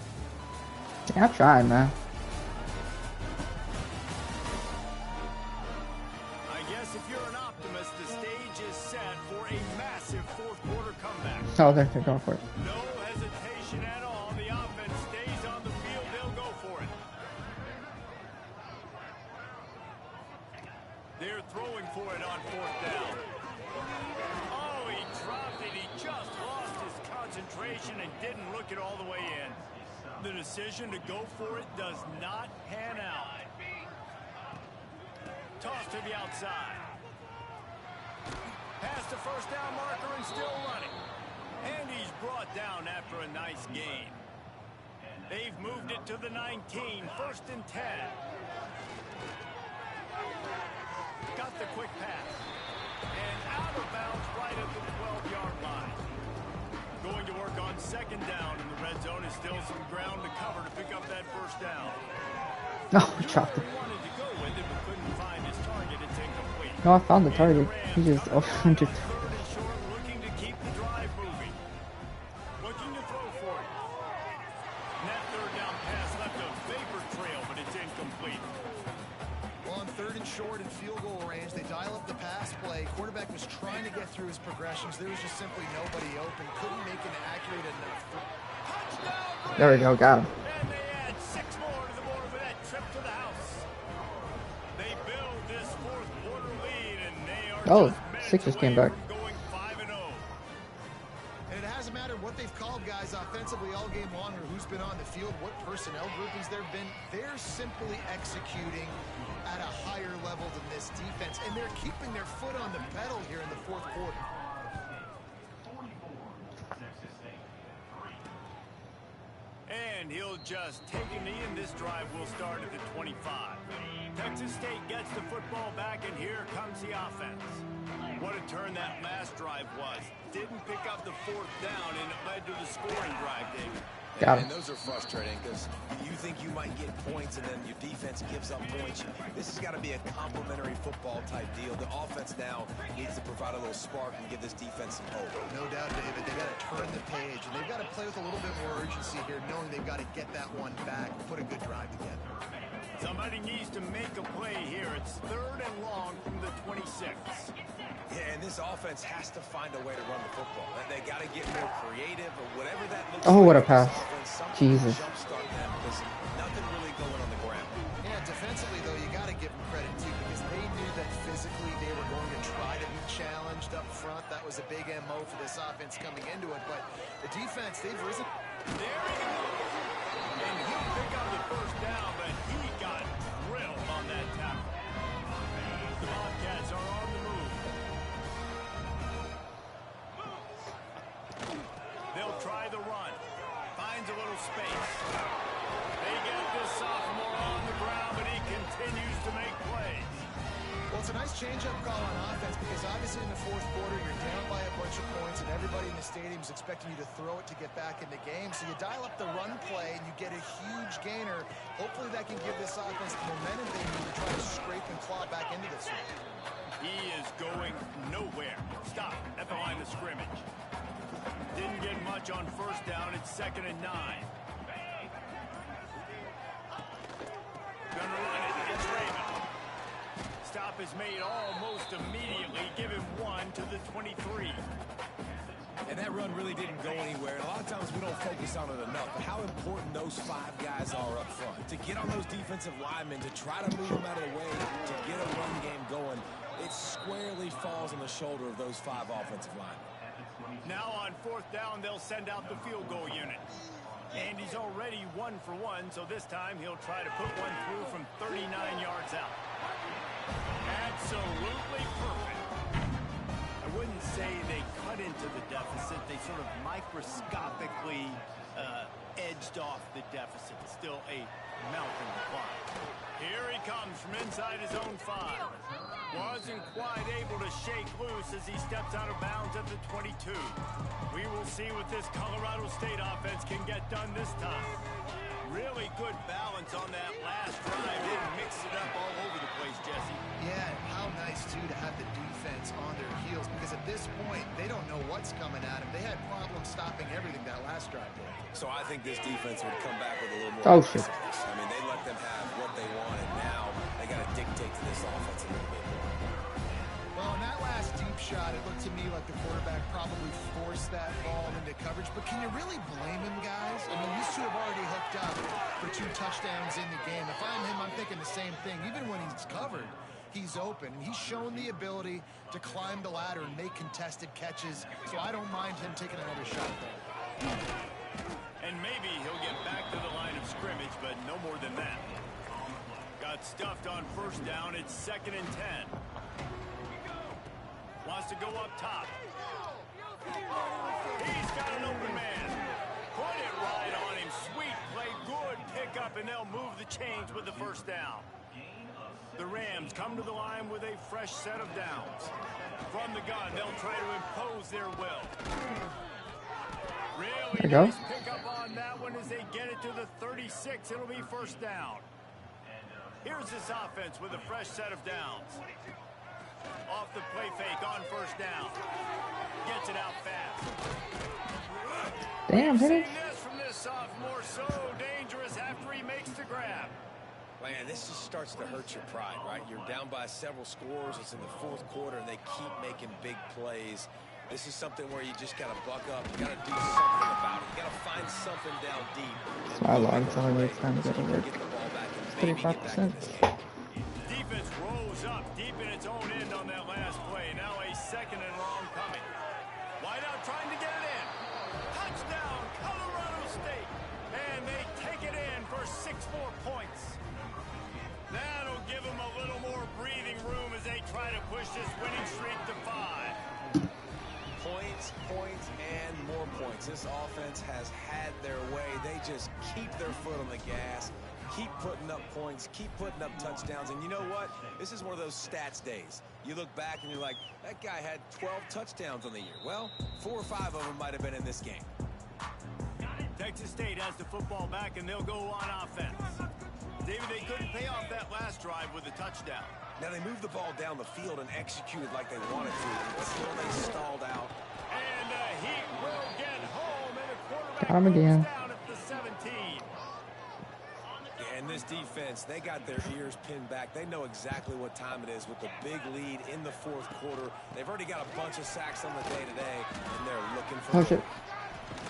Yeah, I tried, man. I guess if you're an optimist, the stage is set for a massive 4th quarter comeback. Oh, they're going for it. No hesitation at all. The offense stays on the field. They'll go for it. They're throwing for it on 4th down. Oh, he dropped it. He just lost his concentration and didn't look it all the way in. The decision to go for it does not pan out. Toss to the outside. Past the 1st down marker and still running. And he's brought down after a nice gain. They've moved it to the 19, 1st and 10. Got the quick pass. And out of bounds right at the 12-yard line. Going to work on 2nd down, and the red zone is still some ground to cover to pick up that 1st down. No, he dropped it. He wanted to go with it, but couldn't find his target. It's incomplete. No, I found the target. He just overhunted. Third and short, looking to keep the drive moving. Looking to throw for it. And that 3rd down pass left a vapor trail, but it's incomplete. Well, on 3rd and short and field goal range, they dial up the pass play. Quarterback was trying to get through his progressions. There was just simply nobody open. Couldn't make an accurate enough. Touchdown! There we go, got him. And they add 6 more to the board with that trip to the house. They build this 4th quarter lead, and they are Oh, just Sixers minutes came away back. from going 5-0. And it hasn't mattered what they've called guys offensively all game long or who's been on the field, what personnel groupings there have been. They're simply executing at a higher level than this defense, and they're keeping their foot on the pedal here in the 4th quarter. And he'll just take a knee, and this drive will start at the 25. Texas State gets the football back, and here comes the offense. What a turn that last drive was. Didn't pick up the 4th down, and it led to the scoring drive, David. Got him. And those are frustrating because you think you might get points and then your defense gives up points. This has got to be a complementary football type deal. The offense now needs to provide a little spark and give this defense some hope. No doubt, David. They've got to turn the page, and they've got to play with a little bit more urgency here, knowing they've got to get that one back, put a good drive together. Somebody needs to make a play here. It's 3rd and long from the 26. Yeah, and this offense has to find a way to run the football. They got to get more creative or whatever that looks Oh, like. what a pass. Jesus. Jumpstart them because nothing really going on the ground. Yeah, defensively, though, you got to give them credit, too, because they knew that physically they were going to try to be challenged up front. That was a big MO for this offense coming into it, but the defense, they've risen. There he goes. And he'll pick up the 1st down, but he got drilled on that tackle. The Bobcats are on the move. They'll try the run. Finds a little space. They get this sophomore on the ground, but he continues to make plays. Well, it's a nice change-up call on offense because obviously in the 4th quarter, you're down by a bunch of points and everybody in the stadium is expecting you to throw it to get back in the game. So you dial up the run play and you get a huge gainer. Hopefully that can give this offense the momentum they need to try to scrape and claw back into this one. He is going nowhere. Stop at the line of scrimmage. Didn't get much on 1st down. It's 2nd and 9. Gonna run it. It's Raven. Stop is made almost immediately. Give him 1 to the 23. And that run really didn't go anywhere. And a lot of times we don't focus on it enough. But how important those 5 guys are up front. To get on those defensive linemen, to try to move them out of the way, to get a run game going, it squarely falls on the shoulder of those 5 offensive linemen. Now on 4th down, they'll send out the field goal unit. And he's already 1 for 1, so this time he'll try to put one through from 39 yards out. Absolutely perfect. I wouldn't say they cut into the deficit. They sort of microscopically edged off the deficit. Still a mountain to climb. Here he comes from inside his own 5. Wasn't quite able to shake loose as he steps out of bounds at the 22. We will see what this Colorado State offense can get done this time. Really good balance on that last drive. Didn't mix it up all over the place, Jesse. Yeah, how nice, too, to have the defense on their heels because at this point, they don't know what's coming at them. They had problems stopping everything that last drive did. So I think this defense would come back with a little more. Oh, shit. I mean, they let them have what they wanted. Now they got to dictate to this offense a little bit more. Well, in that last deep shot, it looked to me like the quarterback probably forced that ball into coverage. But can you really blame him, guys? I mean, these two have already hooked up for 2 touchdowns in the game. If I'm him, I'm thinking the same thing. Even when he's covered, he's open. And he's shown the ability to climb the ladder and make contested catches. So I don't mind him taking another shot there. And maybe he'll get back to the line of scrimmage, but no more than that. Got stuffed on 1st down. It's 2nd and 10. Wants to go up top. He's got an open man. Put it right on him. Sweet play. Good pickup, and they'll move the chains with the 1st down. The Rams come to the line with a fresh set of downs. From the gun, they'll try to impose their will. Really nice pickup on that one as they get it to the 36. It'll be 1st down. Here's this offense with a fresh set of downs. Off the play fake on 1st down. Gets it out fast. Damn, hit it. This from this sophomore, so dangerous after he makes the grab. Man, this just starts to hurt your pride, right? You're down by several scores. It's in the fourth quarter, and they keep making big plays. This is something where you just got to buck up. You got to do something about it. You got to find something down deep. So I log telling me it's time to go to work. Get the ball back and It's maybe get back in 35%. this game. Defense rolls up deep in its own end on that last play. Now a 2nd and long coming. Wideout trying to get it in. Touchdown, Colorado State. And they take it in for 6 more points. That'll give them a little more breathing room as they try to push this winning streak to 5. Points, points, and more points. This offense has had their way. They just keep their foot on the gas, keep putting up points, keep putting up touchdowns. And you know what? This is one of those stats days. You look back and you're like, that guy had 12 touchdowns on the year. Well, 4 or 5 of them might have been in this game. Texas State has the football back, and they'll go on offense. David, they couldn't pay off that last drive with a touchdown. Now, they moved the ball down the field and executed like they wanted to, but still they stalled out. And the Heat will get home, and the quarterback Time goes again. down at the 17. And this defense, they got their ears pinned back. They know exactly what time it is with the big lead in the fourth quarter. They've already got a bunch of sacks on the day today, and they're looking for Oh shit.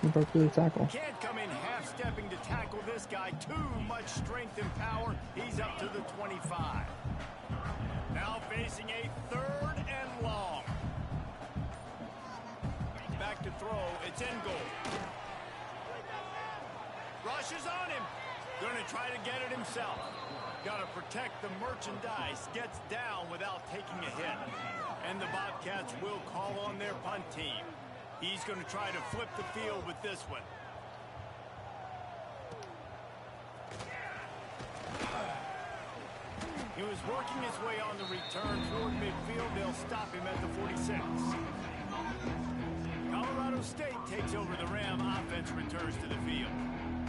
He broke through the tackle. Can't come in half-stepping to tackle this guy. Too much strength and power. He's up to the 25. Now facing a 3rd and long. Back to throw. It's in goal. Rushes on him. Going to try to get it himself. Got to protect the merchandise. Gets down without taking a hit. And the Bobcats will call on their punt team. He's going to try to flip the field with this one. He was working his way on the return toward midfield. They'll stop him at the 46. Colorado State takes over the Ram. Offense returns to the field.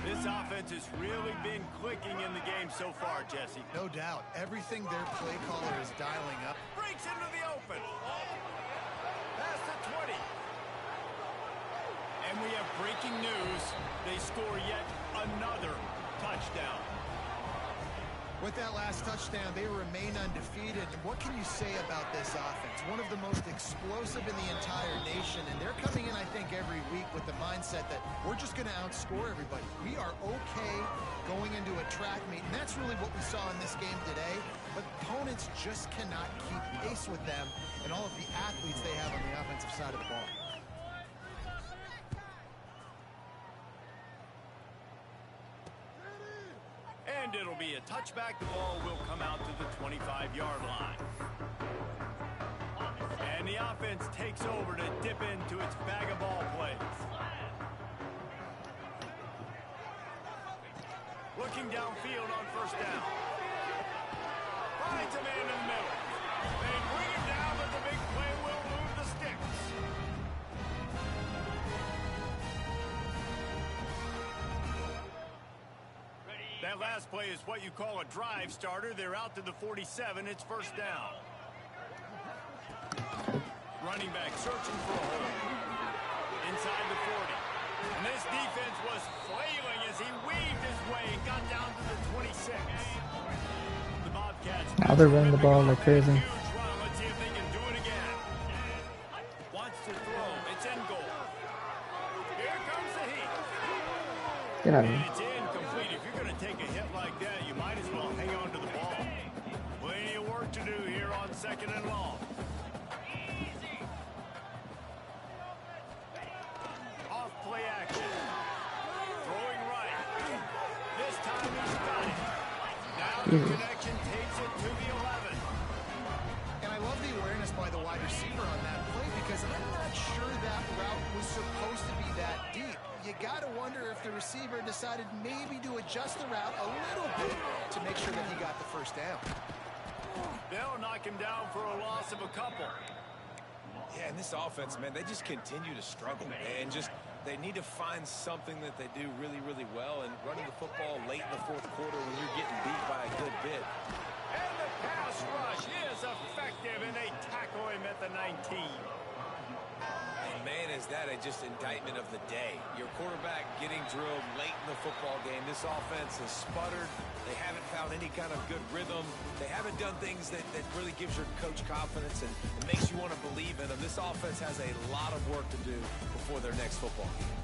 This offense has really been clicking in the game so far, Jesse. No doubt. Everything their play caller is dialing up. Breaks into the open. Past the 20. And we have breaking news. They score yet another touchdown. With that last touchdown, they remain undefeated. And what can you say about this offense? One of the most explosive in the entire nation. And they're coming in, I think, every week with the mindset that we're just going to outscore everybody. We are okay going into a track meet. And that's really what we saw in this game today. But opponents just cannot keep pace with them and all of the athletes they have on the offensive side of the ball. And it'll be a touchback. The ball will come out to the 25-yard line. And the offense takes over to dip into its bag of ball plays. Looking downfield on 1st down. Finds a man in the middle. They bring him down, but the big play will move the sticks. That last play is what you call a drive starter. They're out to the 47. It's 1st down. Running back searching for a hole. Inside the 40. And this defense was flailing as he weaved his way and got down to the 26. The Bobcats. Now they're running the ball like crazy. Huge run. Let's see if they can do it again. Wants to throw. It's in goal. Here comes the Heat. Get out of And here. it's incomplete. If you're going to take a hit like that, you might as well hang on to the ball. Plenty of work to do here on 2nd and long. Off play action. Throwing right. This time he's got it. Now the connection takes it to the 11. And I love the awareness by the wide receiver on that play because I'm not sure that route was supposed to be that deep. You got to wonder if the receiver decided maybe to adjust the route a little bit to make sure that he got the 1st down. They'll knock him down for a loss of a couple. Yeah, and this offense, man, they just continue to struggle. And just, they need to find something that they do really, really well. And running the football late in the fourth quarter when you're getting beat by a good bit. And the pass rush is effective, and they tackle him at the 19. man, is that just indictment of the day. Your quarterback getting drilled late in the football game. This offense has sputtered. They haven't found any kind of good rhythm. They haven't done things that really gives your coach confidence and makes you want to believe in them. This offense has a lot of work to do before their next football game.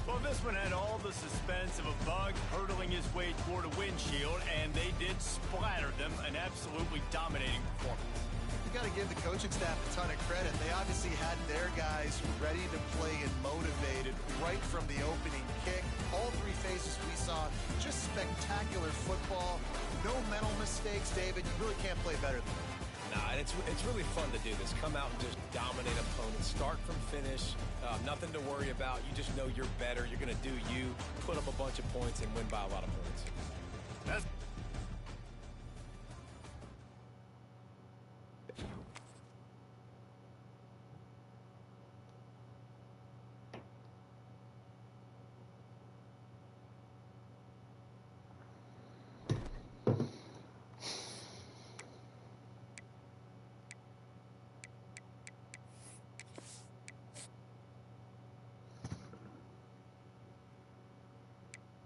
Well, this one had all the suspense of a bug hurtling his way toward a windshield, and they did splatter them. An absolutely dominating performance. You got to give the coaching staff a ton of credit. They obviously had their guys ready to play and motivated right from the opening kick. All three phases we saw, just spectacular football. No mental mistakes, David. You really can't play better than that. Nah, and it's really fun to do this. Come out and just dominate opponents. Start from finish. Nothing to worry about. You just know you're better. You're going to do you, put up a bunch of points, and win by a lot of points. That's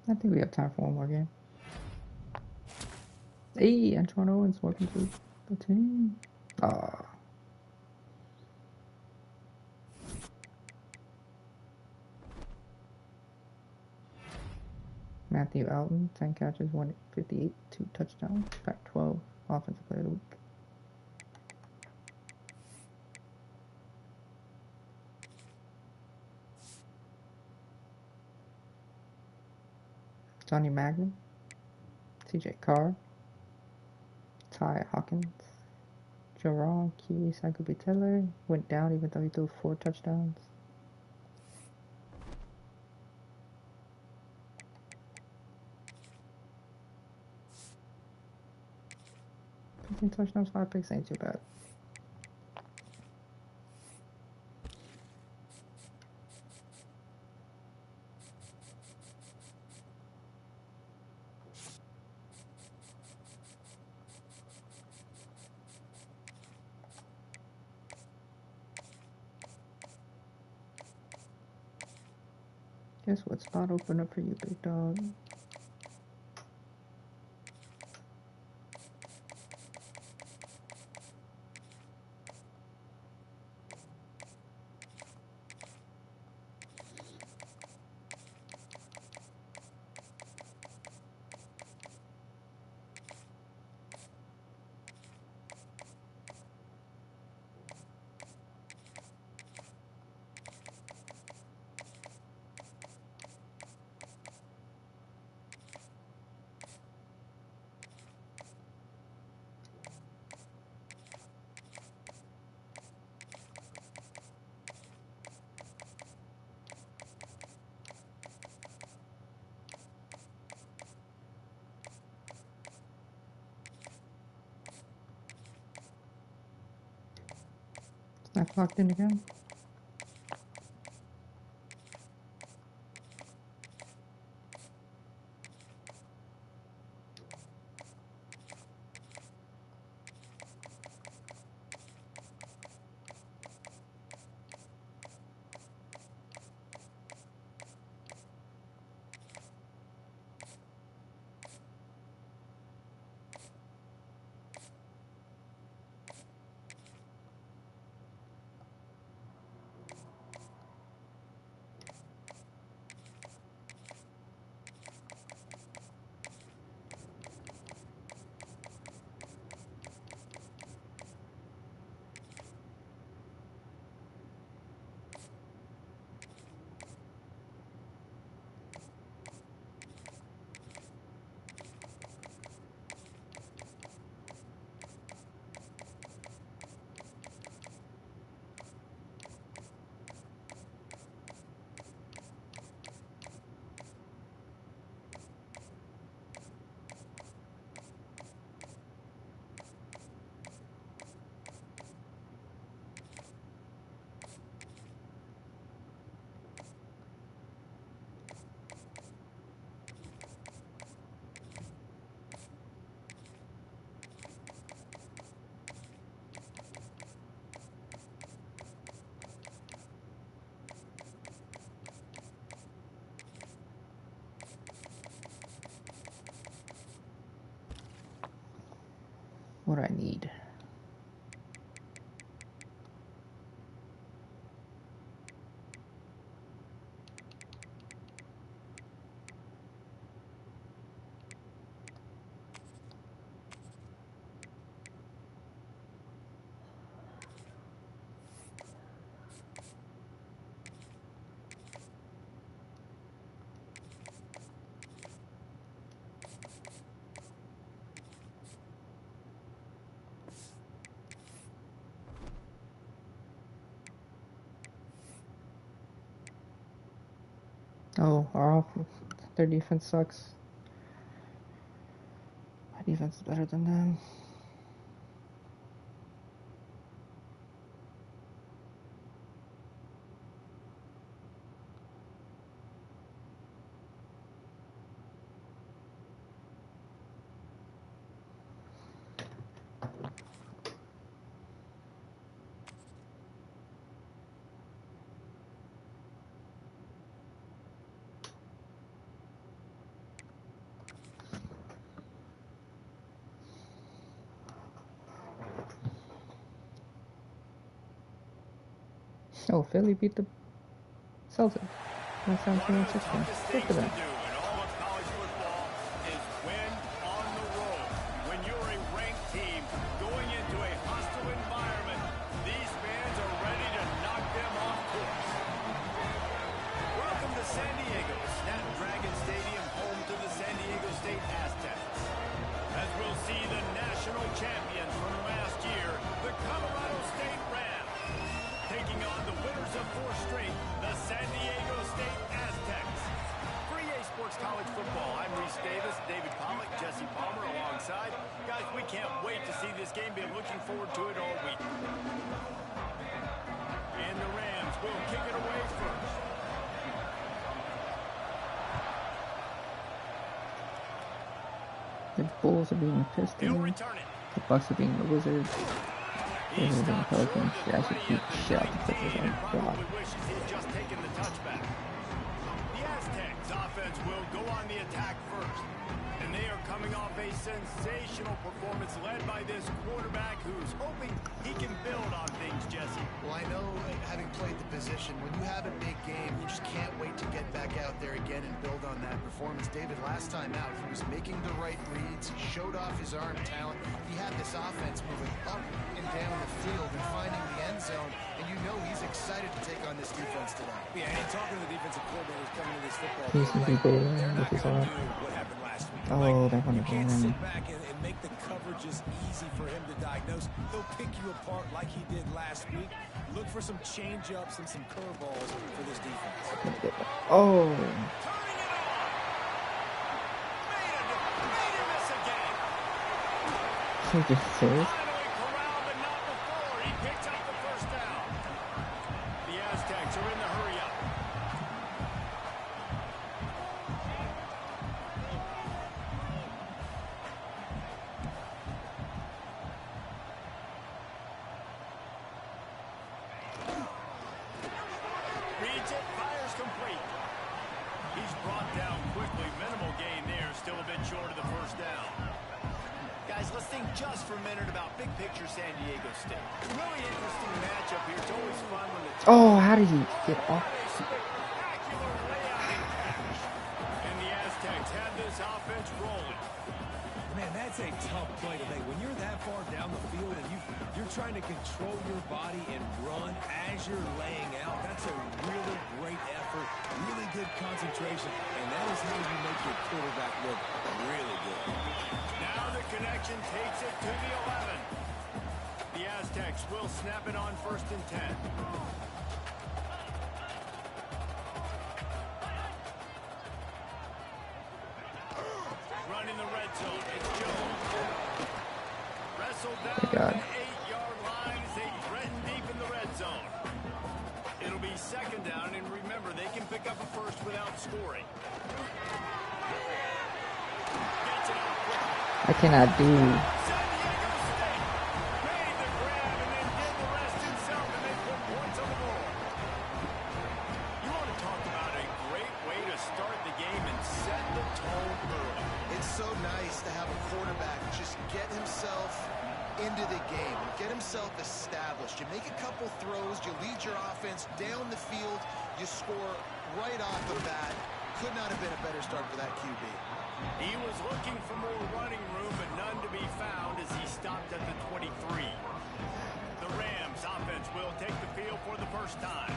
I think we have time for one more game. Hey, Antoine Owens, welcome to the team. Matthew Alton, 10 catches, 158, 2 touchdowns, Pac-12 offensive player of the week. Johnny Magnan, CJ Carr, Ty Hawkins, Jerron Key, Sakubi Taylor went down even though he threw 4 touchdowns. Touchdowns, 5 picks ain't too bad. Guess what spot opened up for you, big dog? Snap locked in again. What do I need? Oh, their defense sucks. My defense is better than them. Oh, Philly beat the Celtics. That's 17 and 16. Good for them. Champions from last year, the Colorado State Rams, taking on the winners of 4 straight, the San Diego State Aztecs. For EA Sports College Football, I'm Reese Davis, David Pollock, Jesse Palmer alongside. Guys, we can't wait to see this game. Been looking forward to it all week. And the Rams will kick it away first. The Bulls are being the Pistons. The Bucks are being the Wizards. They're being the Pelicans. They actually keep shit out the Clippers. Oh god. The Aztecs offense will go on the attack first. And they are coming off a sensational performance led by this quarterback who's hoping he can build on things, Jesse. Well, I know, having played the position, when you have a big game, you just can't wait to get back out there again and build on that performance. David, last time out, he was making the right reads. He showed off his arm talent. He had this offense moving up and down the field and finding the end zone. And you know he's excited to take on this defense today. Yeah, and talking to the defensive coordinators coming to this football He's game, they're not going to do what happened last week. Oh, they're going You to can't win. sit back and make the coverages easy for him to diagnose. He'll pick you apart like he did last week. Look for some change-ups and some curveballs for this defense. Oh. He just says. The Aztecs are in the hurry up. Reads it, fires complete. He's brought down quickly. Minimal gain there, still a bit short of the first down. Guys, let's think just for a minute about big picture San Diego State. Really interesting matchup here. It's always fun when the Oh, how did he get off? spectacular layout and catch. And the Aztecs have this offense rolling. Man, that's a tough play to make. When you're that far down the field and you're trying to control your body and run as you're laying out, that's a really great effort, really good concentration, and that is how you make your quarterback look really good. Now the connection takes it to the 11. The Aztecs will snap it on 1st and 10. Running the red zone, it's Jones. Wrestled down to the 8-yard line as they threaten deep in the red zone. It'll be 2nd down, and remember, they can pick up a first without scoring. Gets it out quickly. I cannot do. San Diego State made the grab and then did the rest himself, and they put points on the board. You want to talk about a great way to start the game and set the tone early. It's so nice to have a quarterback just get himself into the game and get himself established. You make a couple throws, you lead your offense down the field, you score right off the bat. Could not have been a better start for that QB. He was looking for more running room, but none to be found as he stopped at the 23. The Rams offense will take the field for the first time.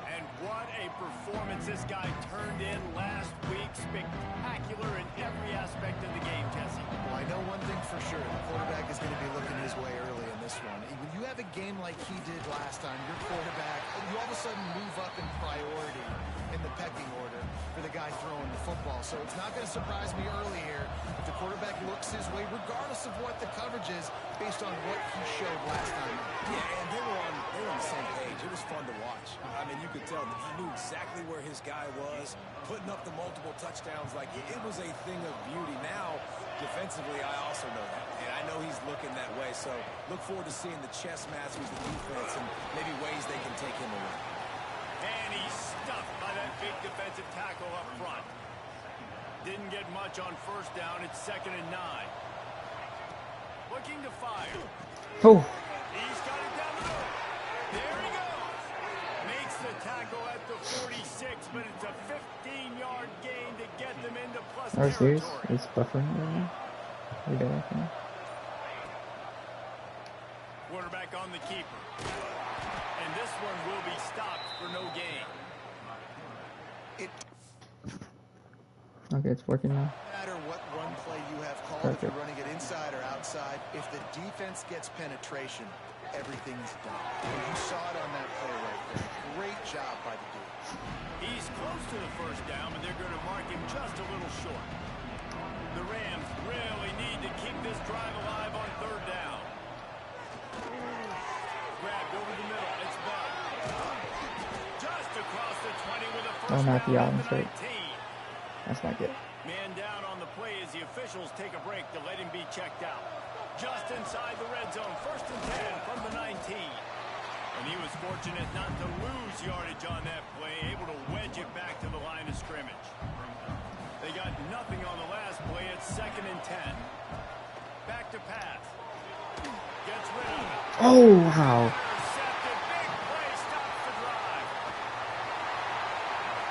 And what a performance this guy turned in last week. Spectacular in every aspect of the game, Jesse. Well, I know one thing for sure. The quarterback is going to be looking his way early in this one. When you have a game like he did last time, your quarterback, you all of a sudden move up in priority in the pecking order for the guy throwing the football. So it's not going to surprise me early here if the quarterback looks his way, regardless of what the coverage is, based on what he showed last time. Yeah, and they were on the same page. It was fun to watch. I mean, you could tell that he knew exactly where his guy was, putting up the multiple touchdowns. Like, it was a thing of beauty. Now, defensively, I also know that. And I know he's looking that way. So look forward to seeing the chess match with the defense and maybe ways they can take him away. And he's stuffed by that big defensive tackle up front. Didn't get much on first down. It's 2nd and 9. Looking to fire. Oh. He's got it down the middle. There he goes. Makes the tackle at the 46, but it's a 15-yard gain to get them into plus Are you serious? territory. It's buffering right now. We got it. Quarterback on the keeper. And this one will be stopped for no gain. Okay, it's working now. No matter what run play you have called, Perfect. if you're running it inside or outside, if the defense gets penetration, everything's done. And you saw it on that play right there. Great job by the dude. He's close to the first down, but they're going to mark him just a little short. The Rams really need to keep this drive alive on 3rd down. Grabbed over the middle. It's Bell. Just across the 20 with a first Oh, Matthew down Allen's at the hurt. 19. That's not good. Man down on the play as the officials take a break to let him be checked out. Just inside the red zone. 1st and 10 from the 19. And he was fortunate not to lose yardage on that play, able to wedge it back to the line of scrimmage. They got nothing on the last play. It's 2nd and 10. Back to pass. Gets rid of it. Oh, wow. Intercepted. Big play. Stops the drive.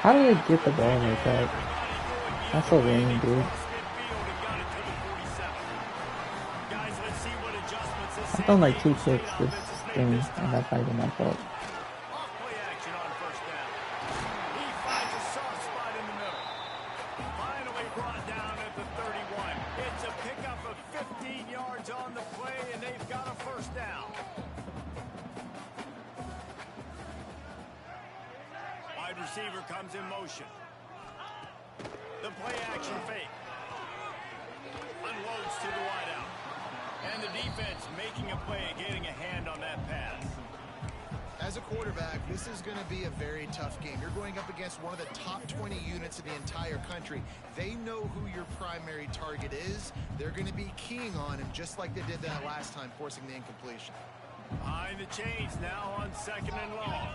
How did I get the ball like that? That's so lame, dude. I've done like 2 kicks this thing, and that's not even my fault. Off-play action on first down. He finds a soft spot in the middle. Finally brought down at the 31. It's a pickup of 15 yards on the play, and they've got a first down. Wide receiver comes in motion. The play action fake. Unloads to the wideout. And the defense making a play, getting a hand on that pass. As a quarterback, this is going to be a very tough game. You're going up against one of the top 20 units in the entire country. They know who your primary target is. They're going to be keying on him, just like they did that last time, forcing the incompletion. Behind the chains now on 2nd and long.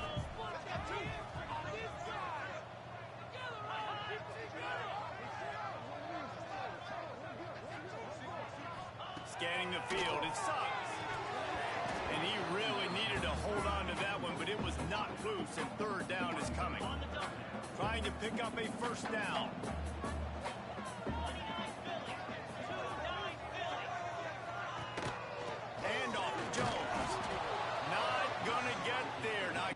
Scanning the field, it sucks. And he really needed to hold on to that one, but it was not loose, and 3rd down is coming. Trying to pick up a first down. Handoff to Jones. Not gonna get there. Not.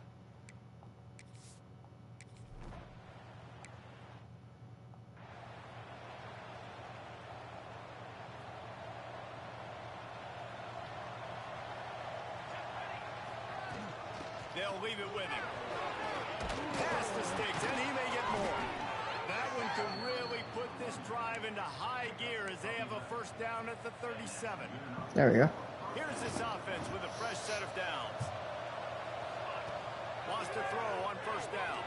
They'll leave it with him. Past the sticks, and he may get more. That one could really put this drive into high gear as they have a first down at the 37. There we go. Here's this offense with a fresh set of downs. Lost a throw on first down.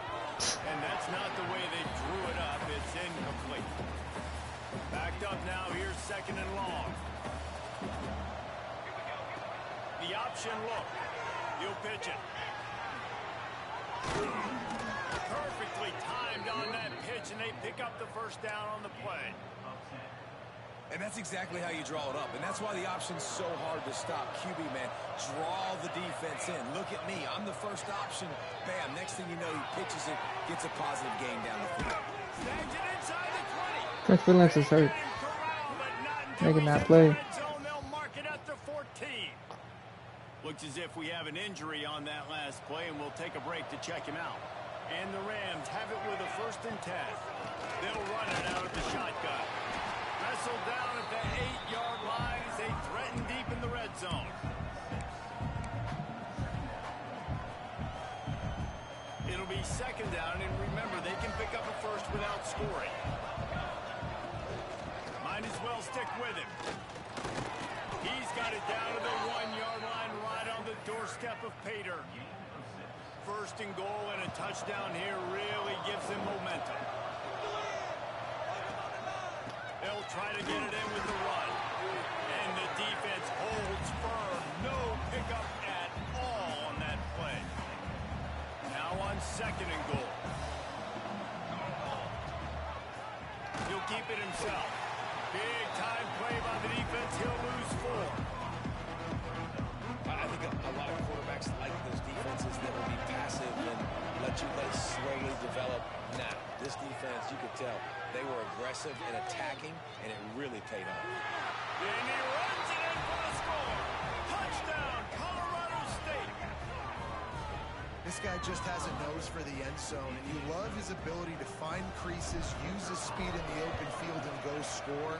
And that's not the way they drew it up. It's incomplete. Backed up now. Here's 2nd and long. The option look. He'll pitch it. Perfectly timed on that pitch, and they pick up the first down on the play. And that's exactly how you draw it up. And that's why the option's so hard to stop. QB, man, draw the defense in. Look at me. I'm the first option. Bam. Next thing you know, he pitches it, gets a positive gain down the field. Snags it inside the 20. Prince Williams is hurt. Making that play. They'll mark it at the 14. Looks as if we have an injury on that last play, and we'll take a break to check him out. And the Rams have it with a 1st and 10. They'll run it out of the shotgun. Wrestled down at the 8-yard line as they threaten deep in the red zone. It'll be 2nd down, and remember, they can pick up a first without scoring. Might as well stick with him. He's got it down to the 1-yard line right on the doorstep of Pater. 1st and goal, and a touchdown here really gives them momentum. They'll try to get it in with the run. And the defense holds firm. No pickup at all on that play. Now on 2nd and goal. He'll keep it himself. Big time play by the defense. He'll lose 4. I think a lot of quarterbacks like those defenses that will be passive and let it slowly develop. Now, this defense, you could tell, they were aggressive and attacking, and it really paid off. And he runs it in for the score. Touchdown, Colorado State. This guy just has a nose for the end zone, and you love his ability to find creases, use his speed in the open field, and go score.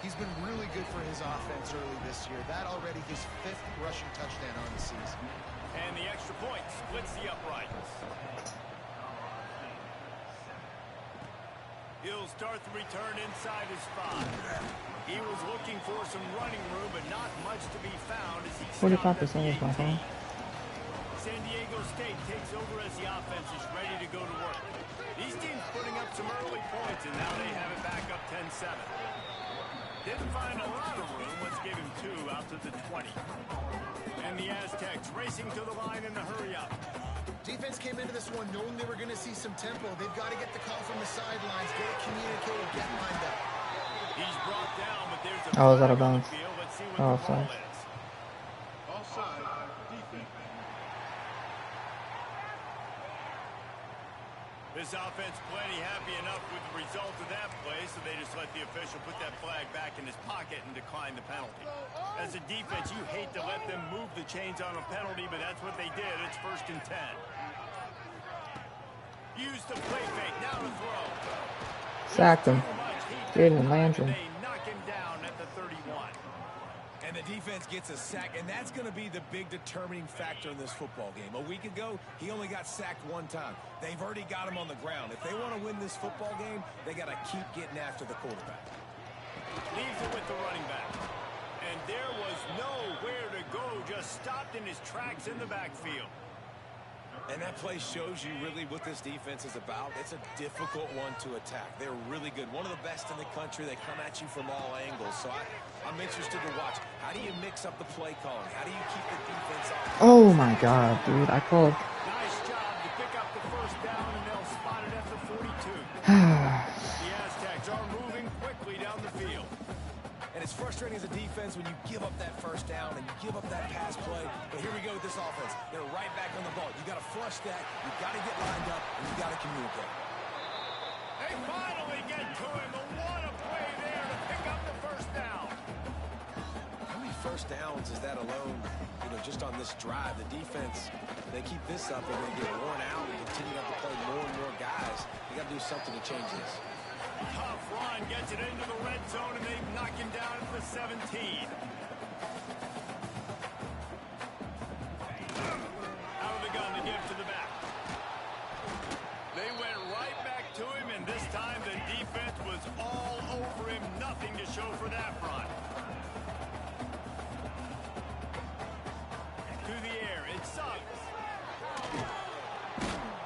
He's been really good for his offense early this year. That already his 5th rushing touchdown on the season. And the extra point splits the uprights. He'll start the return inside his 5. He was looking for some running room, but not much to be found as he 45% is my phone. San Diego State takes over as the offense is ready to go to work. These teams putting up some early points, and now they have it back up 10-7. Didn't find a lot of room. Let's give him 2 out to the 20. And the Aztecs racing to the line in the hurry-up. Defense came into this one knowing they were going to see some tempo. They've got to get the call from the sidelines, get it communicated, get lined up. He's brought down, but there's a Oh, is that a bounce? Let's see what Oh, the ball sorry. is. Offside, defense. This offense plenty happy enough with the result of that play, so they just let the official put that flag back in his pocket and decline the penalty. As a defense, you hate to let them move the chains on a penalty, but that's what they did. It's 1st and 10. Use the play fake. Now to throw. Sacked him. Jalen Landry. They knock him down at the 31. And the defense gets a sack, and that's going to be the big determining factor in this football game. A week ago, he only got sacked 1 time. They've already got him on the ground. If they want to win this football game, they got to keep getting after the quarterback. Leaves it with the running back. And there was nowhere to go, just stopped in his tracks in the backfield. And that play shows you really what this defense is about. It's a difficult one to attack. They're really good. One of the best in the country. They come at you from all angles. So I'm interested to watch. How do you mix up the play calling? How do you keep the defense on? Oh my god, dude. I called. Nice job to pick up the 1st down, and they'll spot it at the 42. The Aztecs are moving quickly down the field. And it's frustrating as a defense when you give up that 1st down and you give up that pass play. But here we go with this offense. They're right back on the ball. You got to flush that. You got to get lined up, and you got to communicate. They finally get to him. But what a play there to pick up the 1st down. How many 1st downs is that alone? You know, just on this drive, the defense, they keep this up, they're going to get worn out and continue to have to play more and more guys. You got to do something to change this. Tough run gets it into the red zone, and they knock him down at the 17. Out of the gun to give to the back. They went right back to him, and this time the defense was all over him. Nothing to show for that run. To the air, it's Suggs.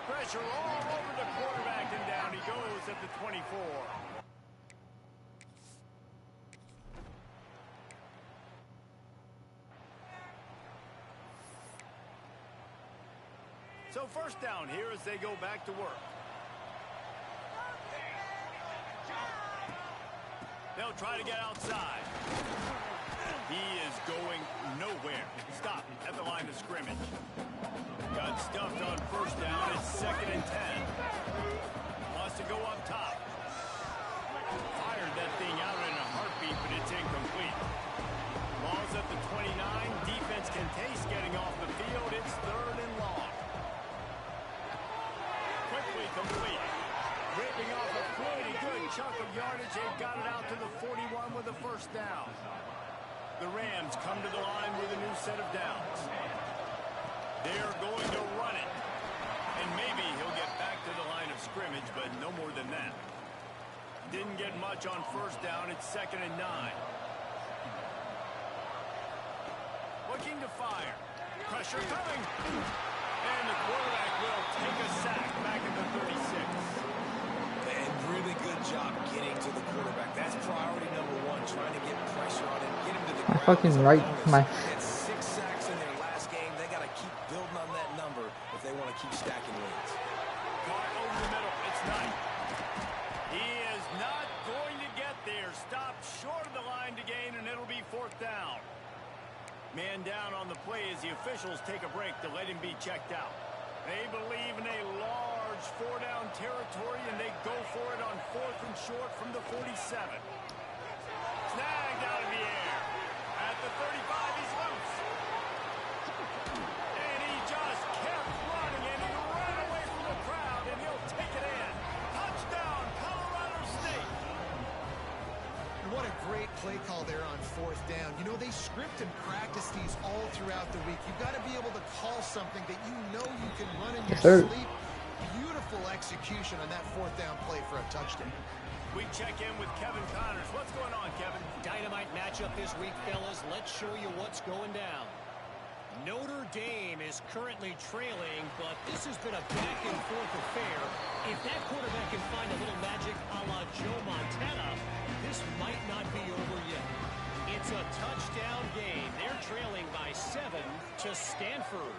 Pressure all over the quarterback, and down he goes at the 24. So 1st down here as they go back to work. They'll They'll try to get outside. He is going nowhere. Stop at the line of scrimmage. Got stuffed on first down. It's 2nd and 10. Wants to go up top. Fired that thing out in a heartbeat, but it's incomplete. Ball's at the 29. Defense can taste getting off the field. It's 3rd and long. Quickly complete. Ripping off a pretty good chunk of yardage. They've got it out to the 41 with a first down. The Rams come to the line with a new set of downs. They're going to run it. And maybe he'll get back to the line of scrimmage, but no more than that. Didn't get much on first down. It's 2nd and 9. Looking to fire. Pressure coming. And the quarterback will take a sack back at the 36. And really good job getting to the quarterback. That's priority number 1, trying to get pressure on him, get him to the ground. Fucking right. My. They had 6 sacks in their last game. They got to keep building on that number if they want to keep stacking wins. Caught over the middle. It's Knight. He is not going to get there. Stopped short of the line to gain, and it'll be 4th down. Man down on the play as the officials take a break to let him be checked out. They believe in a large 4-down territory, and they go for it on 4th and short from the 47. Snagged out of the air. At the 35, he's loose. And he just kept running, and he ran away from the crowd, and he'll take it in. Touchdown, Colorado State. What a great play call there on 4th down. You know, they script and practice these all throughout the week. You've got to be able to call something that you know you can run in your sleep. Beautiful execution on that 4th down play for a touchdown. We check in with Kevin Connors. What's going on, Kevin? Dynamite matchup this week, fellas. Let's show you what's going down. Notre Dame is currently trailing, but this has been a back-and-forth affair. If that quarterback can find a little magic a la Joe Montana, this might not be over yet. It's a touchdown game. They're trailing by 7 to Stanford.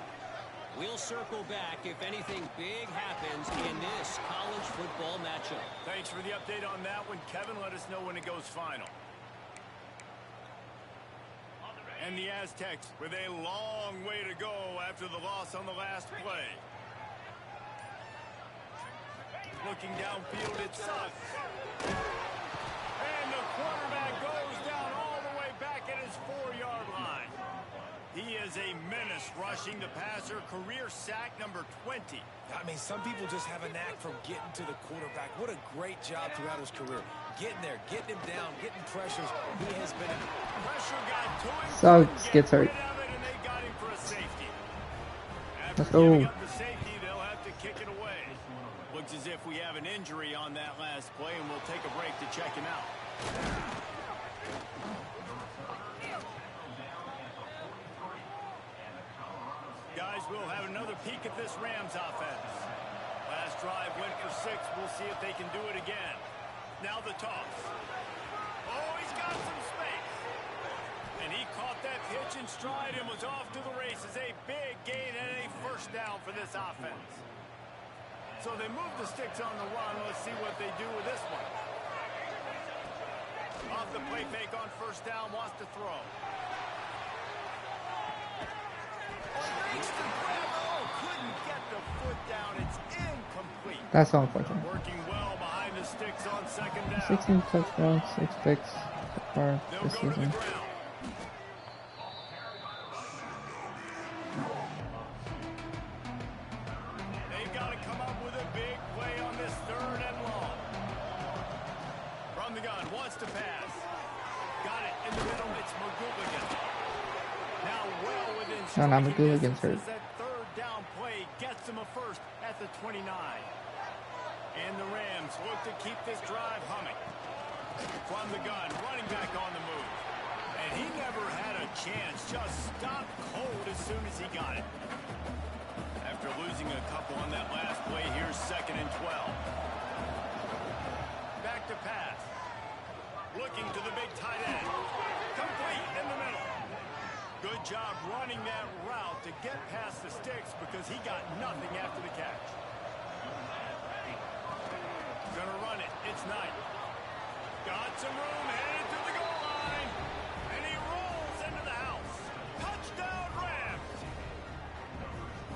We'll circle back if anything big happens in this college football matchup. Thanks for the update on that one, Kevin. Let us know when it goes final. And the Aztecs with a long way to go after the loss on the last play. Looking downfield, it's Suggs. And the quarterback goes down all the way back at his 4-yard line. He is a menace rushing the passer. Career sack number 20. I mean, some people just have a knack for getting to the quarterback. What a great job throughout his career. Getting there, getting him down, getting pressures. He has been... Pressure got to him. Suggs gets hurt. And they got him for a safety. Let's go. Giving up the safety, they'll have to kick it away. Looks as if we have an injury on that last play, and we'll take a break to check him out. Guys, we'll have another peek at this Rams offense. Last drive went for 6. We'll see if they can do it again. Now the toss. Oh, he's got some space. And he caught that pitch in stride and was off to the races. A big gain and a first down for this offense. So they move the sticks on the run. Let's see what they do with this one. Off the play fake on first down, wants to throw. Couldn't get the foot down. It's incomplete. That's unfortunate. Working well behind the sticks on second down. 16 touchdowns, 6 picks so far this season. They've got to come up with a big play on this 3rd and long. From the gun, wants to pass. Got it in the middle. It's McGooligan. Now well within No, not McGooligan's hurt. that 3rd down play gets him a first at the 29. And the Rams look to keep this drive humming. From the gun, running back on the move. And he never had a chance. Just stopped cold as soon as he got it. After losing a couple on that last play, here's 2nd and 12. Back to pass. Looking to the big tight end. Complete in the middle. Good job running that route to get past the sticks because he got nothing after the catch. Gonna run it. It's Knight. Got some room, headed to the goal line. And he rolls into the house. Touchdown, Rams.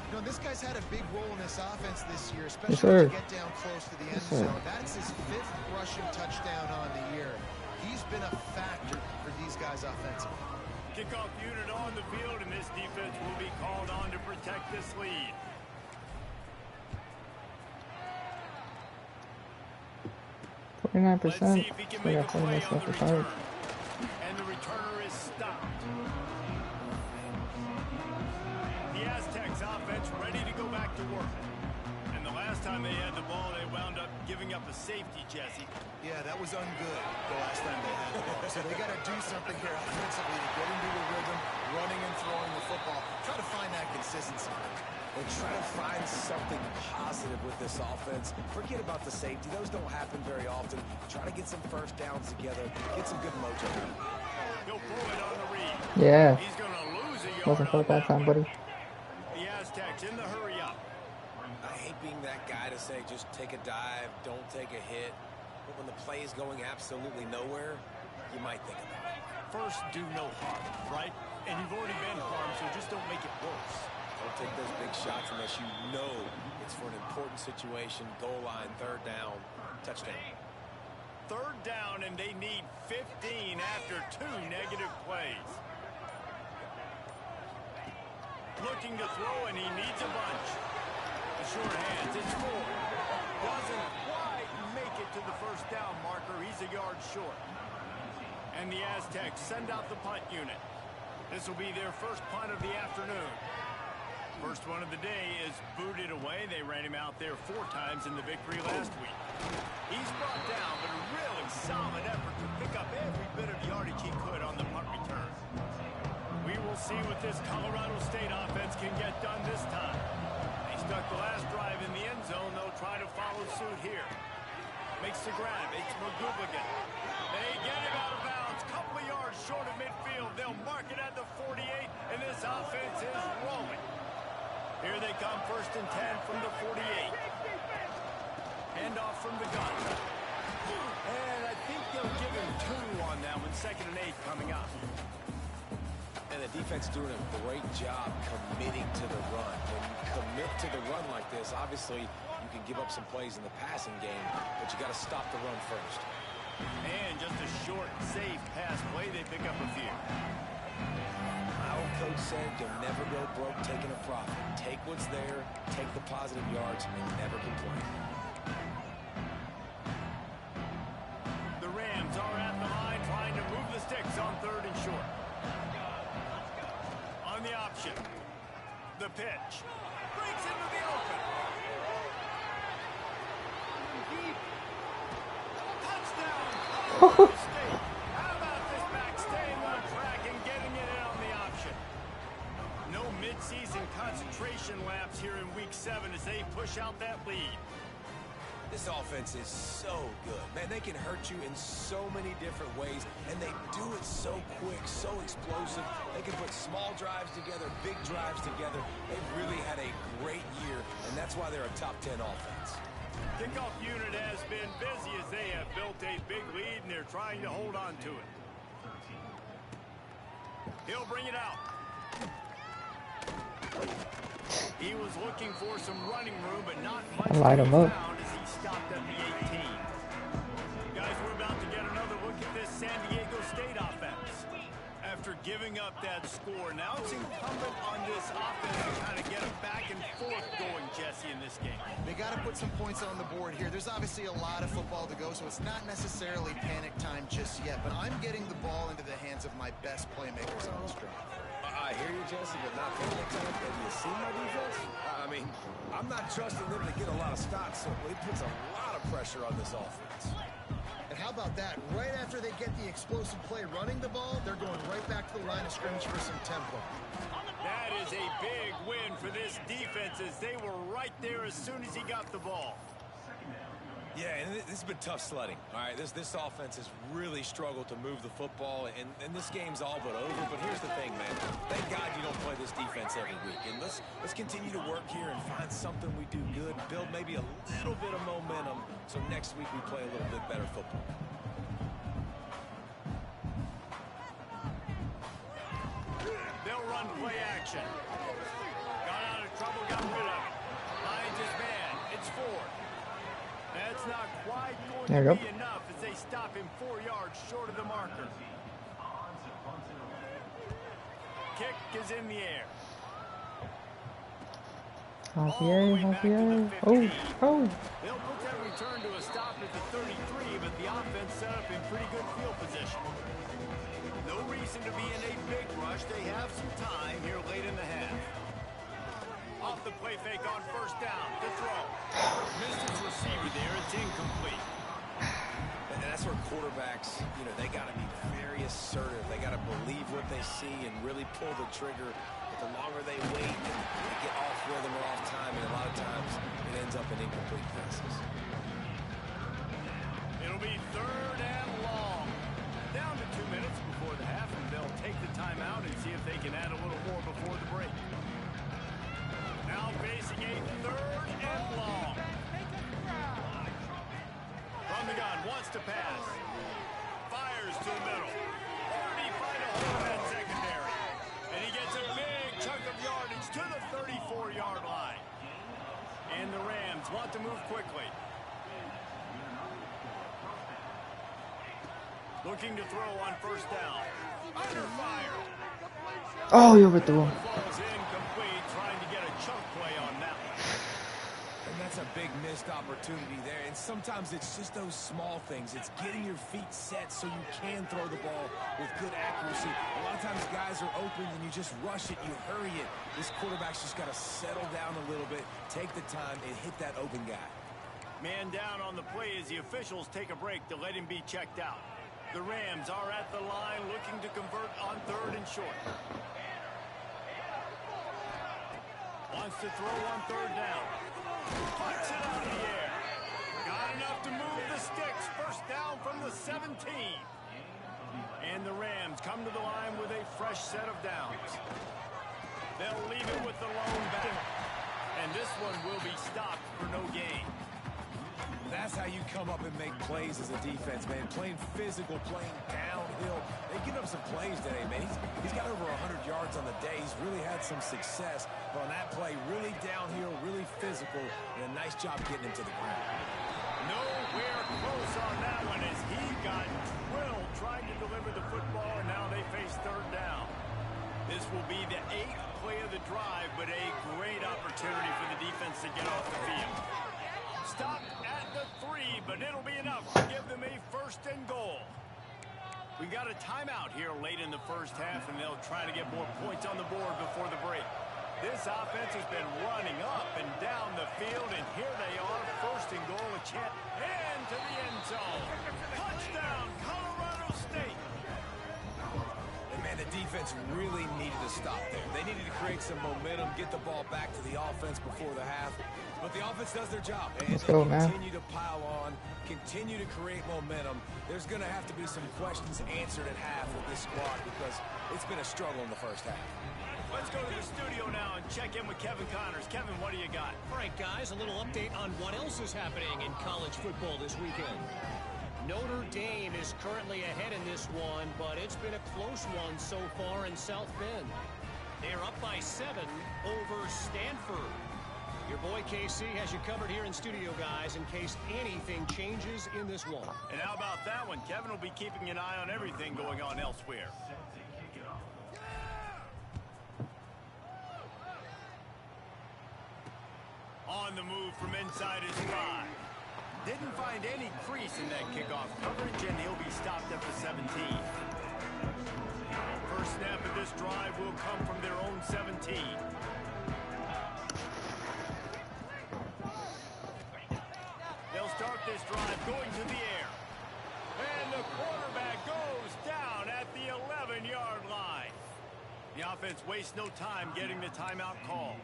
You know, this guy's had a big role in this offense this year, especially Yes, when you get down close to the end Yes, sir. zone. That's his 5th rushing touchdown on the year. He's been a factor for these guys offensively. Kickoff unit on the field, and this defense will be called on to protect this lead. 49%. Let's see if he can Still make a got play 40 on the left return. And the returner is stopped. The Aztecs offense ready to go back to work. And the last time they had the ball, they wound up giving up a safety, Jesse. Yeah, that was ungood the last time they had it. So they got to do something here offensively to get into a rhythm, running and throwing the football. Try to find that consistency. And try to find something positive with this offense. Forget about the safety. Those don't happen very often. Try to get some first downs together. Get some good mojo. He'll pull it on the read. Yeah. He's going to lose a yard Wasn't for on that time, buddy. The Aztecs in the hurry up. I hate being that guy to say just take a dive, don't take a hit. But when the play is going absolutely nowhere, you might think about it. First, do no harm, right? And you've already been harmed, so just don't make it worse. Don't take those big shots unless you know it's for an important situation. Goal line, 3rd down, touchdown. 3rd down, and they need 15 after 2 negative plays. Looking to throw, and he needs a bunch. The short hands, it's 4. Doesn't quite make it to the first down marker. He's a yard short. And the Aztecs send out the punt unit. This will be their first punt of the afternoon. First one of the day is booted away. They ran him out there 4 times in the victory last week. He's brought down, but a really solid effort to pick up every bit of yardage he could on the punt return. We will see what this Colorado State offense can get done this time. They stuck the last drive in the end zone. They'll try to follow suit here. Makes the grab. It's McGubligan. They get him out of bounds. Couple of yards short of midfield. They'll mark it at the 48, and this offense is rolling. Here they come, 1st and 10 from the 48. Handoff from the gun. And I think they'll give him 2 on that one. 2nd and 8 coming up. And the defense doing a great job committing to the run. When you commit to the run like this, obviously you can give up some plays in the passing game, but you got to stop the run first. And just a short, safe pass play. They pick up a few. My old coach said you'll never go broke taking a profit. Take what's there, take the positive yards, and never complain. The Rams are at the line trying to move the sticks on 3rd and short. On the option. The pitch. Breaks into the open. Touchdown. Colorado State. How about this back staying on track and getting it in on the option? No midseason concentration laps here in week 7 as they push out that lead. This offense is so good. Man, they can hurt you in so many different ways, and they do it so quick, so explosive. They can put small drives together, big drives together. They've really had a great year, and that's why they're a top 10 offense. Kickoff unit has been busy as they have built a big lead, and they're trying to hold on to it. He'll bring it out. He was looking for some running room, but not much Light him up. found as he stopped at the 18. Guys, we're about to get another look at this San Diego State offense. After giving up that score, now it's incumbent on this offense to kind of get a back and forth going, Jesse, in this game. They got to put some points on the board here. There's obviously a lot of football to go, so it's not necessarily panic time just yet, but I'm getting the ball into the hands of my best playmakers on this drive. I hear you, Jesse, but not paying attention. Have you seen my defense? I mean, I'm not trusting them to get a lot of stops, so it puts a lot of pressure on this offense. And how about that? Right after they get the explosive play running the ball, they're going right back to the line of scrimmage for some tempo. That is a big win for this defense as they were right there as soon as he got the ball. Yeah, and this has been tough sledding. All right, this offense has really struggled to move the football, and this game's all but over. But here's the thing, man. Thank God you don't play this defense every week. And let's continue to work here and find something we do good, build maybe a little bit of momentum, so next week we play a little bit better football. on play action. Got out of trouble, got rid of it. Finds his man. It's 4. That's not quite going to be enough as they stop him 4 yards short of the marker. Kick is in the air. Javier. Oh. They'll put that return to a stop at the 33, but the offense set up in pretty good field position. No reason to be in a big rush. They have some time here late in the half. Off the play fake on first down to throw. Missed his receiver there. It's incomplete. And that's where quarterbacks, they got to be very assertive. They got to believe what they see and really pull the trigger. But the longer they wait, they get off rhythm or off time, and a lot of times it ends up in incomplete passes. It'll be 3rd and long. Down to 2 minutes before the half, and they'll take the timeout and see if they can add a little more before the break. Now facing a 3rd and long. From the gun, wants to pass. Fires to the middle. 35 to hold that secondary. And he gets a big chunk of yardage to the 34-yard line. And the Rams want to move quickly. Looking to throw on first down. Under fire. Oh, he overthrew him. Falls incomplete, trying to get a chunk play on that one. And that's a big missed opportunity there. And sometimes it's just those small things. It's getting your feet set so you can throw the ball with good accuracy. A lot of times guys are open and you just rush it, you hurry it. This quarterback's just got to settle down a little bit, take the time, and hit that open guy. Man down on the play as the officials take a break to let him be checked out. The Rams are at the line looking to convert on 3rd and short. Wants to throw on 3rd down. Puts it out of the air. Got enough to move the sticks. First down from the 17. And the Rams come to the line with a fresh set of downs. They'll leave it with the lone back. And this one will be stopped for no gain. That's how you come up and make plays as a defense, man. Playing physical, playing downhill. They give up some plays today, man. He's got over 100 yards on the day. He's really had some success. But on that play, really downhill, really physical, and a nice job getting him to the ground. Nowhere close on that one as he got drilled trying to deliver the football, and now they face 3rd down. This will be the 8th play of the drive, but a great opportunity for the defense to get off the field. Stopped at the 3, but it'll be enough to give them a 1st and goal. We got a timeout here late in the first half, and they'll try to get more points on the board before the break. This offense has been running up and down the field, and here they are, 1st and goal, a chance into the end zone. Touchdown, Colorado State. And man, the defense really needed to stop there. They needed to create some momentum, get the ball back to the offense before the half. But the offense does their job. And Let's go, man. Continue to pile on, continue to create momentum. There's going to have to be some questions answered at half with this squad because it's been a struggle in the first half. Let's go to the studio now and check in with Kevin Connors. Kevin, what do you got? All right, guys, a little update on what else is happening in college football this weekend. Notre Dame is currently ahead in this one, but it's been a close one so far in South Bend. They're up by 7 over Stanford. Your boy KC has you covered here in studio, guys, in case anything changes in this one. And how about that one? Kevin will be keeping an eye on everything going on elsewhere. On the move from inside his 5. Didn't find any crease in that kickoff coverage, and he'll be stopped at the 17. First snap of this drive will come from their own 17. They'll start this drive going to the air. And the quarterback goes down at the 11-yard line. The offense wastes no time getting the timeout call.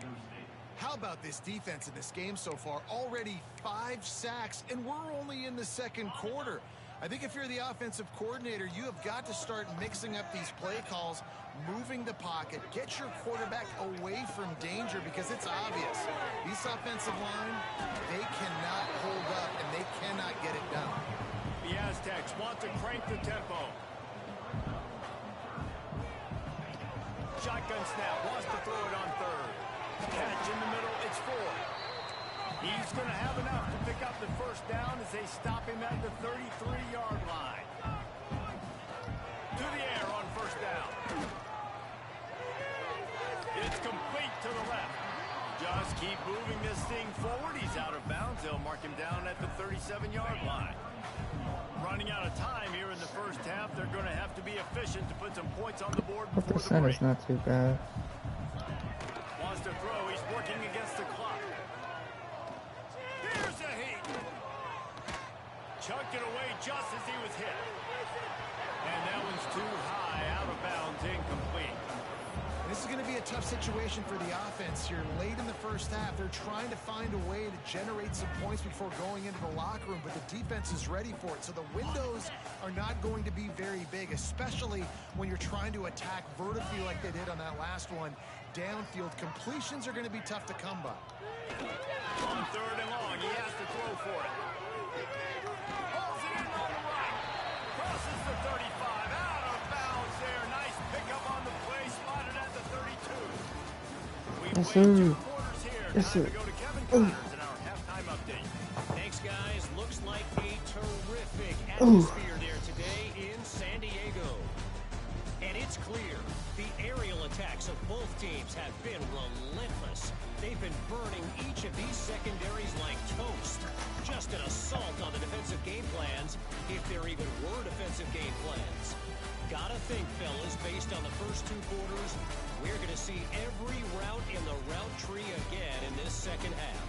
How about this defense in this game so far? Already 5 sacks, and we're only in the 2nd quarter. I think if you're the offensive coordinator, you have got to start mixing up these play calls, moving the pocket, get your quarterback away from danger because it's obvious. This offensive line, they cannot hold up, and they cannot get it done. The Aztecs want to crank the tempo. Shotgun shotgun snap. Wants to throw it on third. Catch in the middle. It's Ford. He's going to have enough to pick up the first down as they stop him at the 33-yard line. To the air on first down. It's complete to the left. Just keep moving this thing forward. He's out of bounds. They'll mark him down at the 37-yard line. Running out of time here in the first half. They're going to have to be efficient to put some points on the board before the break. Is not too bad. Wants to throw. He's working against the clock. Here's a heat. Chucked it away just as he was hit. And that one's too high, out of bounds, incomplete. This is going to be a tough situation for the offense here. Late in the first half, they're trying to find a way to generate some points before going into the locker room, but the defense is ready for it. So the windows are not going to be very big, especially when you're trying to attack vertically like they did on that last one. Downfield completions are going to be tough to come by. On third and long, he has to throw for it. Pulls it in on the right. Crosses the 35. Out of bounds there. Nice pickup on the play. Spotted at the 32. We played 2 quarters here. Time to go to Kevin Connors in our halftime update. Thanks, guys. Looks like a terrific atmosphere there today in San Diego. And it's clear the aerial attacks of both teams have been relentless. They've been burning each of these secondaries like toast. Just an assault on the defensive game plans, if there even were defensive game plans. Gotta think, fellas, based on the first 2 quarters, we're going to see every route in the route tree again in this second half.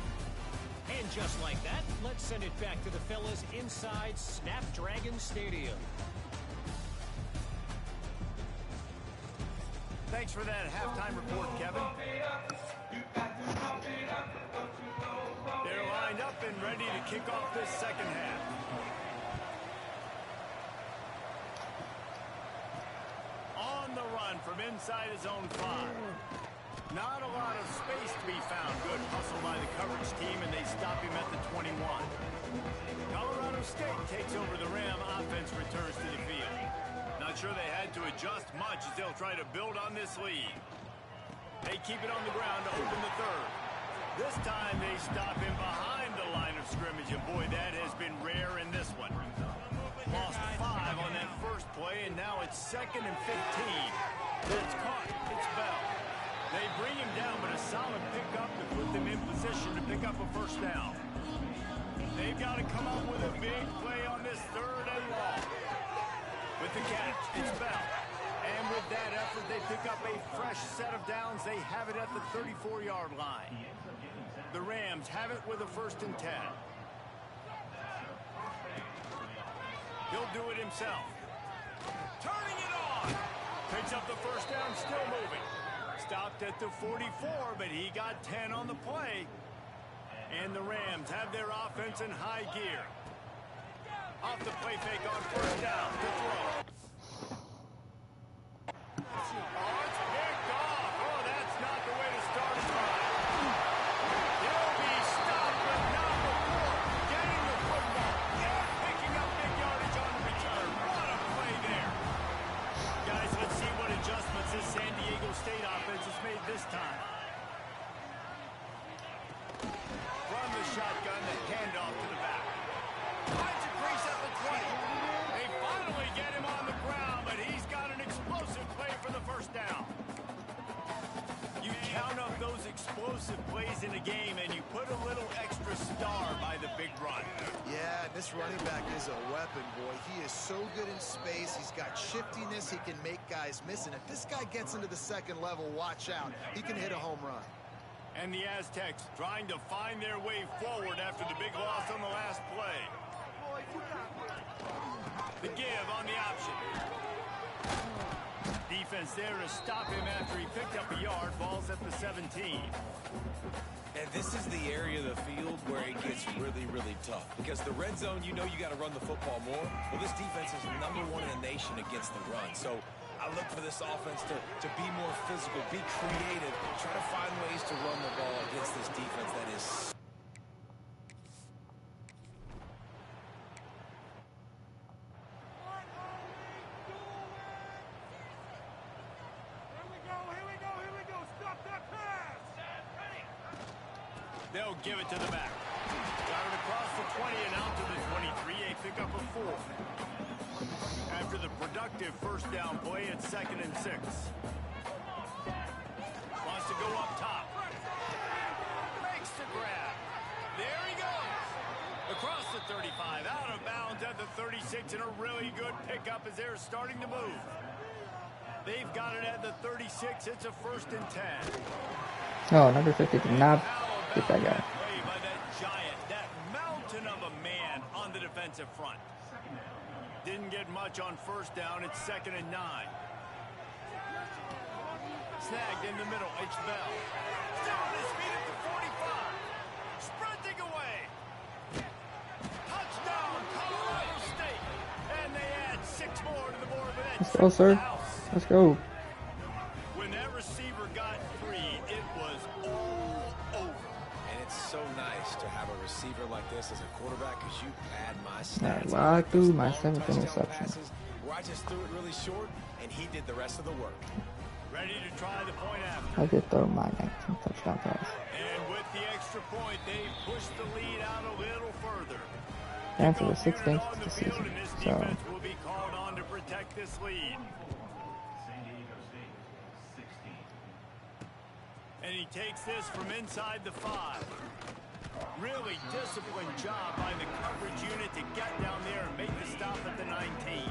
And just like that, let's send it back to the fellas inside Snapdragon Stadium. Thanks for that halftime report, Kevin. They're lined up and ready to kick off this second half. On the run from inside his own 5. Not a lot of space to be found. Good hustle by the coverage team, and they stop him at the 21. Colorado State takes over the Ram. Offense returns to the field. Not sure they had to adjust much as they'll try to build on this lead. They keep it on the ground to open the third. This time they stop him behind the line of scrimmage, and boy, that has been rare in this one. Lost 5 on that first play, and now it's 2nd and 15. That's caught. It's Bell. They bring him down, but a solid pickup to put them in position to pick up a first down. They've got to come up with a big play on this third and long. With the catch, it's Bell. And with that effort, they pick up a fresh set of downs. They have it at the 34-yard line. The Rams have it with a 1st and 10. He'll do it himself. Turning it on. Picks up the first down, still moving. Stopped at the 44, but he got 10 on the play. And the Rams have their offense in high gear. Off the play fake on first down to throw. Oh, it's picked off. Oh, that's not the way to start a drive. He'll be stopped, but not before getting the football and picking up big yardage on the return. What a play there. Guys, let's see what adjustments this San Diego State offense has made this time. From the shotgun, the handoff to the back. Finds a crease at the 20. They finally get him on the ground, but he's got an explosive play for the first down. You count up those explosive plays in a game, and you put a little extra star by the big run. Yeah, this running back is a weapon, boy. He is so good in space. He's got shiftiness. He can make guys miss. And if this guy gets into the second level, watch out. He can hit a home run. And the Aztecs trying to find their way forward after the big loss on the last play. The give on the option. Defense there to stop him after he picked up a yard. Ball's at the 17. And this is the area of the field where it gets really, really tough. Because the red zone, you know you got to run the football more. Well, this defense is #1 in the nation against the run. So I look for this offense to be more physical, be creative, try to find ways to run the ball against this defense that is... They'll give it to the back. Got it across the 20 and out to the 23. A pickup of 4. After the productive first down play, it's 2nd and 6. Wants to go up top. Makes the grab. There he goes. Across the 35, out of bounds at the 36, and a really good pickup as they're starting to move. They've got it at the 36. It's a 1st and 10. Oh, number 50 did not get that guy. Play by that giant, that mountain of a man on the defensive front. Didn't get much on first down. It's 2nd and 9. Snagged in the middle. It's Bell. Still on his feet at the 45. Sprinting away. Touchdown, Colorado State. And they add 6 more to the board with that. Let's go, sir. Let's go. When that receiver got free, it was all over. And it's so nice to have a receiver like this as a quarterback because you pad my stats. Now, I threw my 7th interception. Where I just threw it really short, and he did the rest of the work. Ready to try the point after. I did throw my 19th touchdown pass. And with the extra point, they push the lead out a little further. And for the 16th of the Field, season. and this So, defense will be called on to protect this lead. And he takes this from inside the 5. Really disciplined job by the coverage unit to get down there and make the stop at the 19.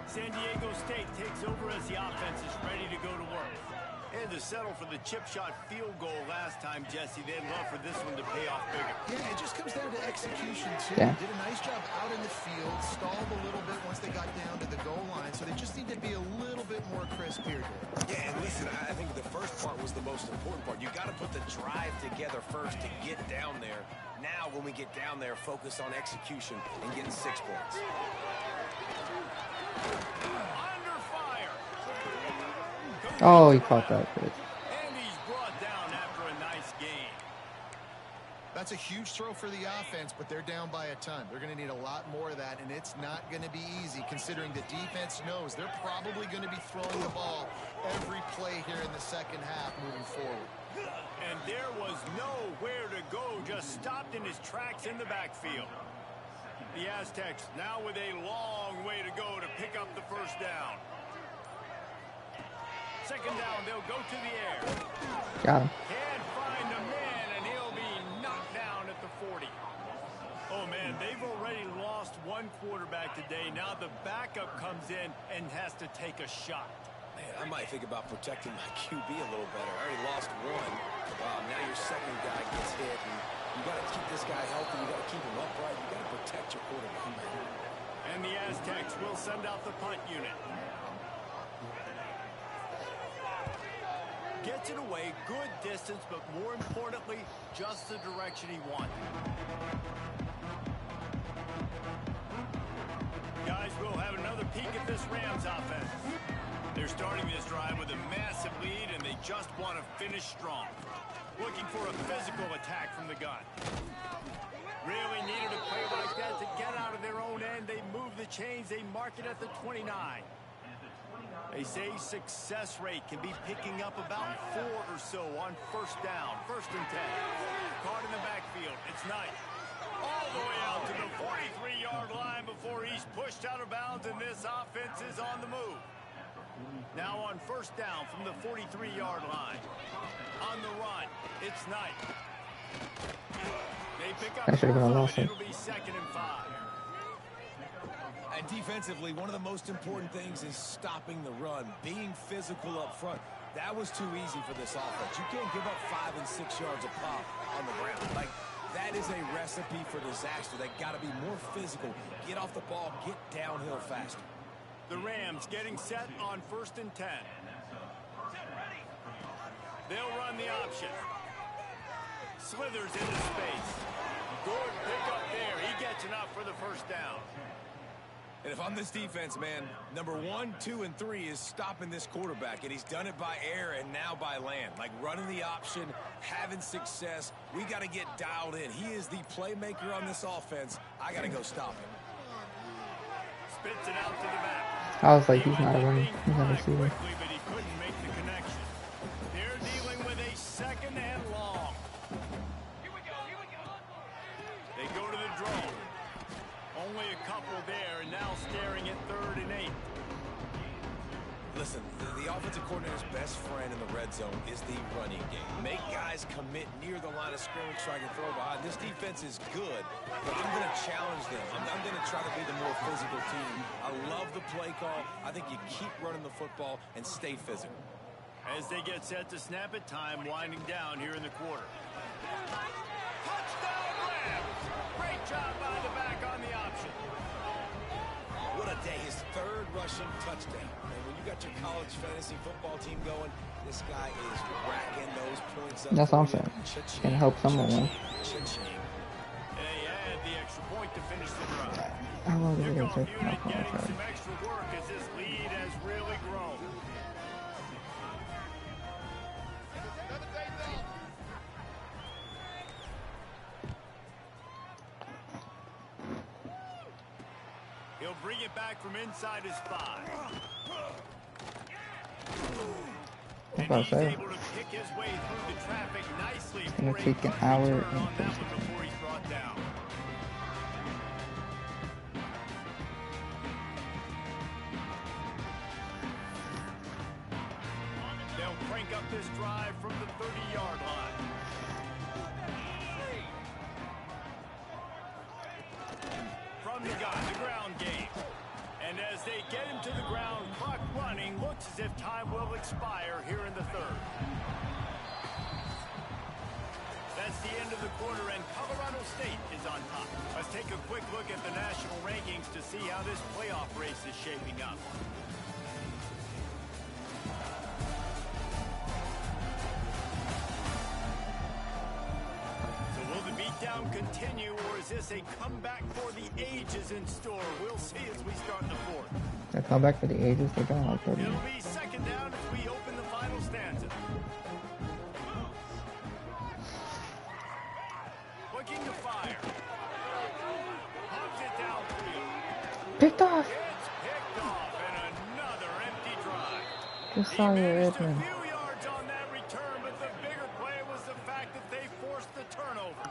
San Diego State takes over as the offense is ready to go to work. And to settle for the chip shot field goal last time, Jesse, they'd love for this one to pay off bigger. Yeah, it just comes down to execution, too. Yeah. Did a nice job out in the field, stalled a little bit once they got down to the goal line, so they just need to be a little bit more crisp here. Yeah, and listen, I think the first part was the most important part. You got to put the drive together first to get down there. Now, when we get down there, focus on execution and getting 6 points. Under fire. oh, he caught that. Good. And he's brought down after a nice game. That's a huge throw for the offense, but they're down by a ton. They're going to need a lot more of that, and it's not going to be easy considering the defense knows they're probably going to be throwing the ball every play here in the second half moving forward. And there was nowhere to go, just stopped in his tracks in the backfield. The Aztecs now with a long way to go to pick up the first down. 2nd down, they'll go to the air. Got him. Can't find a man, and he'll be knocked down at the 40. Oh, man, they've already lost one quarterback today. Now the backup comes in and has to take a shot. Man, I might think about protecting my QB a little better. I already lost one. Now your second guy gets hit, and you got to keep this guy healthy. You got to keep him upright. You got to protect your quarterback. And the Aztecs will send out the punt unit. Gets it away, good distance, but more importantly, just the direction he wanted. Guys, we'll have another peek at this Rams offense. They're starting this drive with a massive lead, and they just want to finish strong. Looking for a physical attack from the gun. Really needed a play like that to get out of their own end. They move the chains. They mark it at the 29. They say success rate can be picking up about 4 or so on first down. 1st and 10. Caught in the backfield. It's Knight. All the way out to the 43-yard line before he's pushed out of bounds, and this offense is on the move. Now on first down from the 43-yard line. On the run, it's Knight. They pick up That should have been a loss. It'll be 2nd and 5. And defensively, one of the most important things is stopping the run, being physical up front. That was too easy for this offense. You can't give up 5 and 6 yards a pop on the ground. Like, that is a recipe for disaster. They got to be more physical, get off the ball, get downhill faster. The Rams getting set on 1st and 10. They'll run the option. Slithers into space. Good pickup there. He gets enough for the first down. And if I'm this defense, man, number 1, 2, and 3 is stopping this quarterback, and he's done it by air and now by land. Like running the option, having success. We got to get dialed in. He is the playmaker on this offense. I got to go stop him. Spits it out to the back. I was like, he's not a running. He's not a receiver. Quickly, but he couldn't make the connection. They're dealing with a 2nd and long. Listen, the offensive coordinator's best friend in the red zone is the running game. Make guys commit near the line of scrimmage so I can throw behind. This defense is good, but I'm going to challenge them. I'm going to try to be the more physical team. I love the play call. I think you keep running the football and stay physical. As they get set to snap it, time winding down here in the quarter. Touchdown Rams! Great job by the back on the option. What a day, his third rushing touchdown. And when you got your college fantasy football team going, this guy is racking those points up. That's awesome. Can help someone win. And they add the extra point to finish the drive. How long is it You're going to going take? unit getting some extra work as this lead has really grown. He'll bring it back from inside his 5. And he's able to pick his way through the traffic nicely. It's going to take an hour and 30 seconds. Before he's brought down. They'll crank up this drive from the 30-yard line. From the gun, the ground game. And as they get him to the ground, clock running, looks as if time will expire here in the third. That's the end of the quarter, and Colorado State is on top. Let's take a quick look at the national rankings to see how this playoff race is shaping up. So will the beatdown continue, or is this a comeback for the ages in store? We'll see as we start the fourth. A comeback for the ages. They're down like 30. It'll be second down as we open the final stanza. Looking to fire. Pumps it downfield. Picked off. It's picked off and another empty drive. Just He saw your managed a Edmund. few yards on that return, but the bigger play was the fact that they forced the turnover.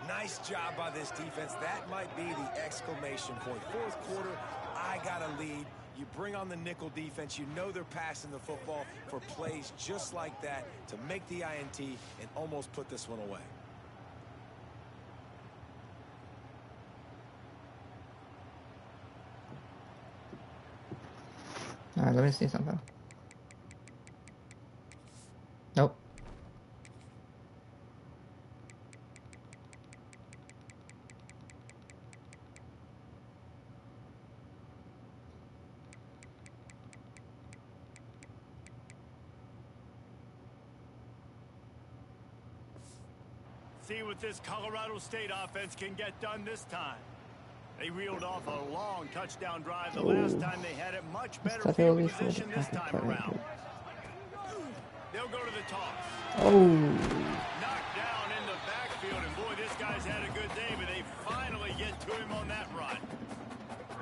Nice job by this defense. That might be the exclamation point. Fourth quarter, I got a lead. You bring on the nickel defense. You know they're passing the football for plays just like that to make the INT and almost put this one away. All right, let me see something. Nope. See what this Colorado State offense can get done this time. They reeled off a long touchdown drive the last time they had it. Much better field position this time around. They'll go to the toss. Oh. Knocked down in the backfield, and boy, this guy's had a good day, but they finally get to him on that run.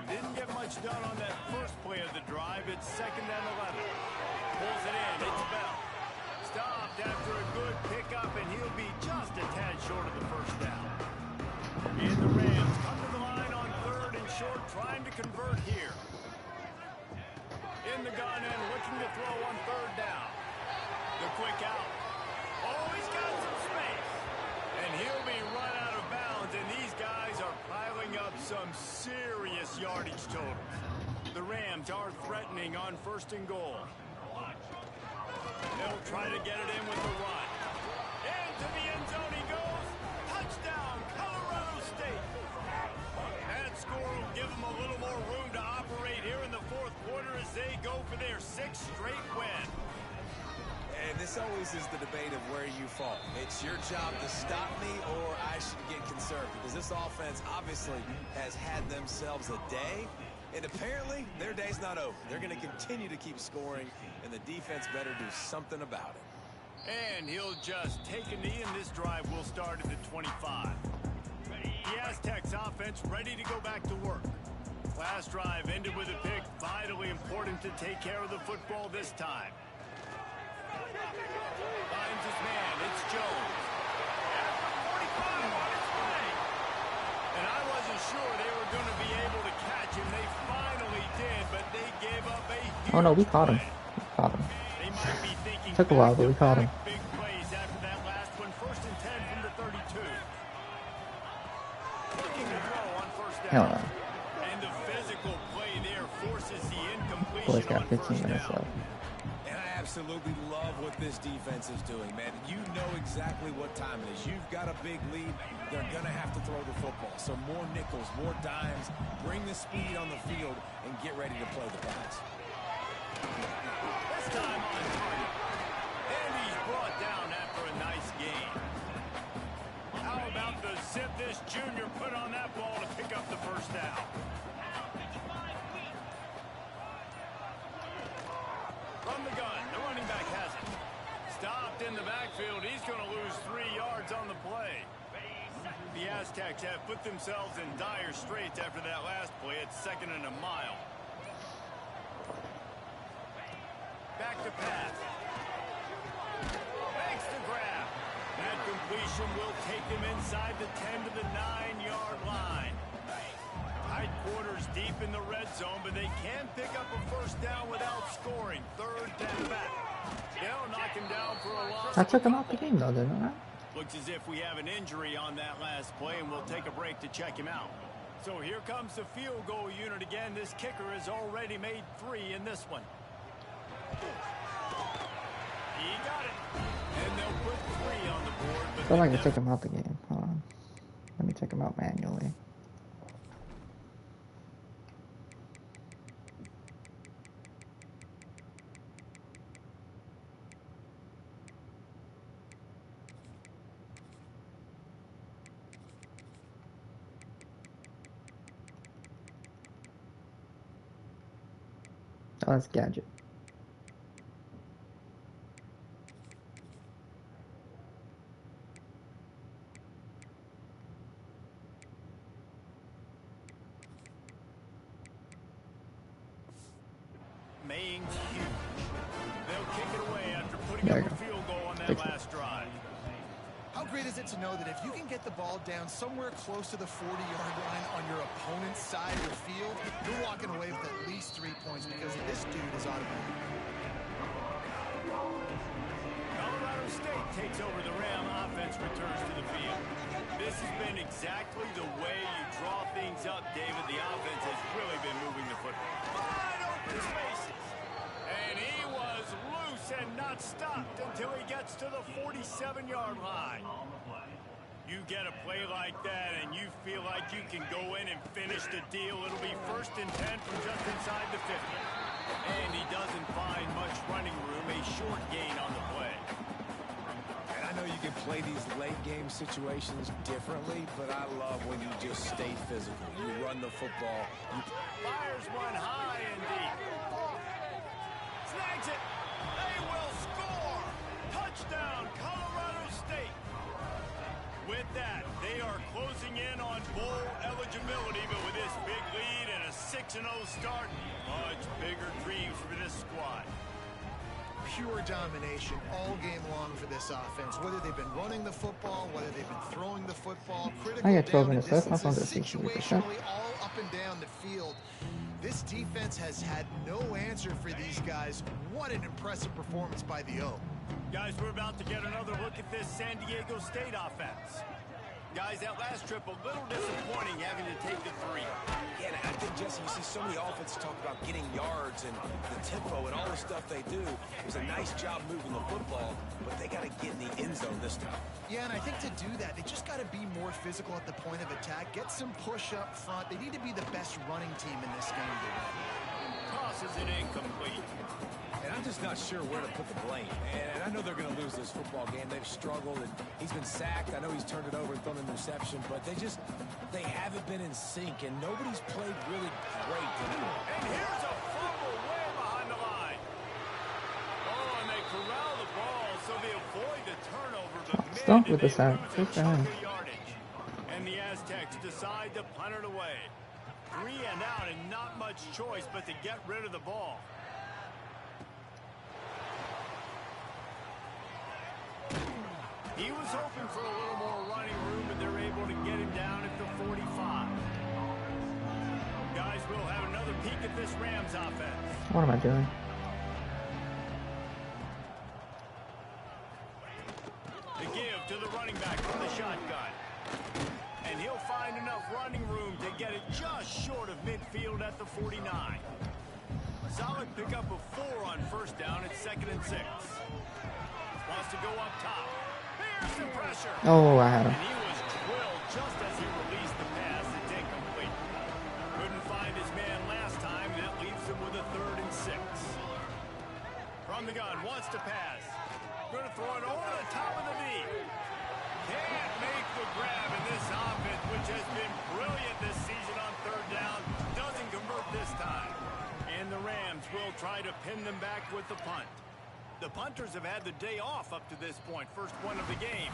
Didn't get much done on that first play of the drive. It's second and 11. Pulls it in. It's Bell. Stopped after a good pickup, and he'll be just a tad short of the first down. And the Rams come to the line on third and short, trying to convert here. In the gun and looking to throw on third down. The quick out. Oh, he's got some space. And he'll be run out of bounds, and these guys are piling up some serious yardage totals. The Rams are threatening on first and goal. They'll try to get it in with the run. Into the end zone he goes. Touchdown, Colorado State. That score will give them a little more room to operate here in the fourth quarter as they go for their 6th straight win. And this always is the debate of where you fall. It's your job to stop me or I should get conserved, because this offense obviously has had themselves a day. And apparently, their day's not over. They're going to continue to keep scoring, and the defense better do something about it. And he'll just take a knee, and this drive will start at the 25. The Aztecs offense ready to go back to work. Last drive ended with a pick. Vitally important to take care of the football this time. Finds his man. It's Jones. At the 45 on his way. And I wasn't sure they were going to be able to catch him. They finally did, but they gave up a huge Oh no, we caught him. play. We caught him. They might be thinking Took a while, but we caught him. back-to-back big plays after that last one. 1st and 10 from the 32. Looking to throw on 1st down. Hell no. And the physical play there forces the incompletion Boys got on 15 1st minutes down. left. And I absolutely love what this defense is doing, man. You know exactly what time it is. You've got a big lead. They're going to have to throw the football. So more nickels, more dimes. Bring the speed on the field and get ready to play the pass. This time on target. And he's brought down after a nice gain. How about the zip this junior put on that ball to pick up the 1st down? From the gun, the running back has it. Stopped in the backfield. He's going to lose 3 yards on the play. The Aztecs have put themselves in dire straits after that last play. It's 2nd and a mile. Back to pass. Makes the grab. That completion will take him inside the 10 to the 9-yard line. Tight quarters deep in the red zone, but they can pick up a 1st down without scoring. 3rd and back. They'll knock him down for a loss. I took him out the game though, didn't I? Looks as if we have an injury on that last play, and we'll take a break to check him out. So here comes the field goal unit again. This kicker has already made 3 in this one. He got it. And they'll put 3 on the board. But I feel like I took him out the game. Hold on. Let me take him out manually. Oh, that's Gadget. Main's huge. They'll kick it away after putting There up you a go. field goal on that Fix it. last drive. How great is it to know that if you can get the ball down somewhere close to the 40-yard line on your opponent's side of the field, you're walking away with at least 3 points because this dude is automatic. Colorado State takes over the Ram. Offense returns to the field. This has been exactly the way you draw things up, David. The offense has really been moving the football. Wide open spaces. And he was loose and not stopped until he gets to the 47-yard line. You get a play like that and you feel like you can go in and finish the deal. It'll be 1st and 10 from just inside the 50. And he doesn't find much running room. A short gain on the play. And I know you can play these late game situations differently, but I love when you just stay physical. You run the football. You Fires one high and deep. Snags it. They will score. Touchdown, Colorado State. With that, they are closing in on bowl eligibility, but with this big lead and a 6-0 start, much bigger dreams for this squad. Pure domination all game long for this offense. Whether they've been running the football, whether they've been throwing the football, critical I got 12 down and minutes left. My distances, phone's at 60%. situationally all up and down the field. This defense has had no answer for these guys. What an impressive performance by the O. Guys, we're about to get another look at this San Diego State offense. Guys, that last trip a little disappointing having to take the 3. Yeah, and I think, Jesse, you see so many offenses talk about getting yards and the tempo and all the stuff they do. It was a nice job moving the football, but they got to get in the end zone this time. Yeah, and I think to do that, they just got to be more physical at the point of attack, get some push up front. They need to be the best running team in this game to win. Tosses it incomplete. And I'm just not sure where to put the blame. And I know they're going to lose this football game. They've struggled, and he's been sacked. I know he's turned it over and thrown an interception, but they haven't been in sync, and nobody's played really great. And here's a fumble way behind the line. Oh, and they corral the ball, so they avoid the turnover, but man, Stump did with the they sack. lose a Good for chunk him. of yardage. And the Aztecs decide to punt it away. 3 and out, and not much choice but to get rid of the ball. He was hoping for a little more running room, but they're able able to get him down at the 45. Guys, we'll have another peek at this Rams offense. What am I doing? The give to the running back from the shotgun. And he'll find enough running room to get it just short of midfield at the 49. Solid pickup of 4 on first down at 2nd and 6. Wants to go up top. Here's the pressure. Oh, I had him. And he was drilled just as he released the pass. It's incomplete. Couldn't find his man last time. That leaves him with a 3rd and 6. From the gun, wants to pass. Going to throw it over the top of the knee. Can't make the grab in this offense, which has been brilliant this season on 3rd down. Doesn't convert this time. And the Rams will try to pin them back with the punt. The punters have had the day off up to this point. First one of the game.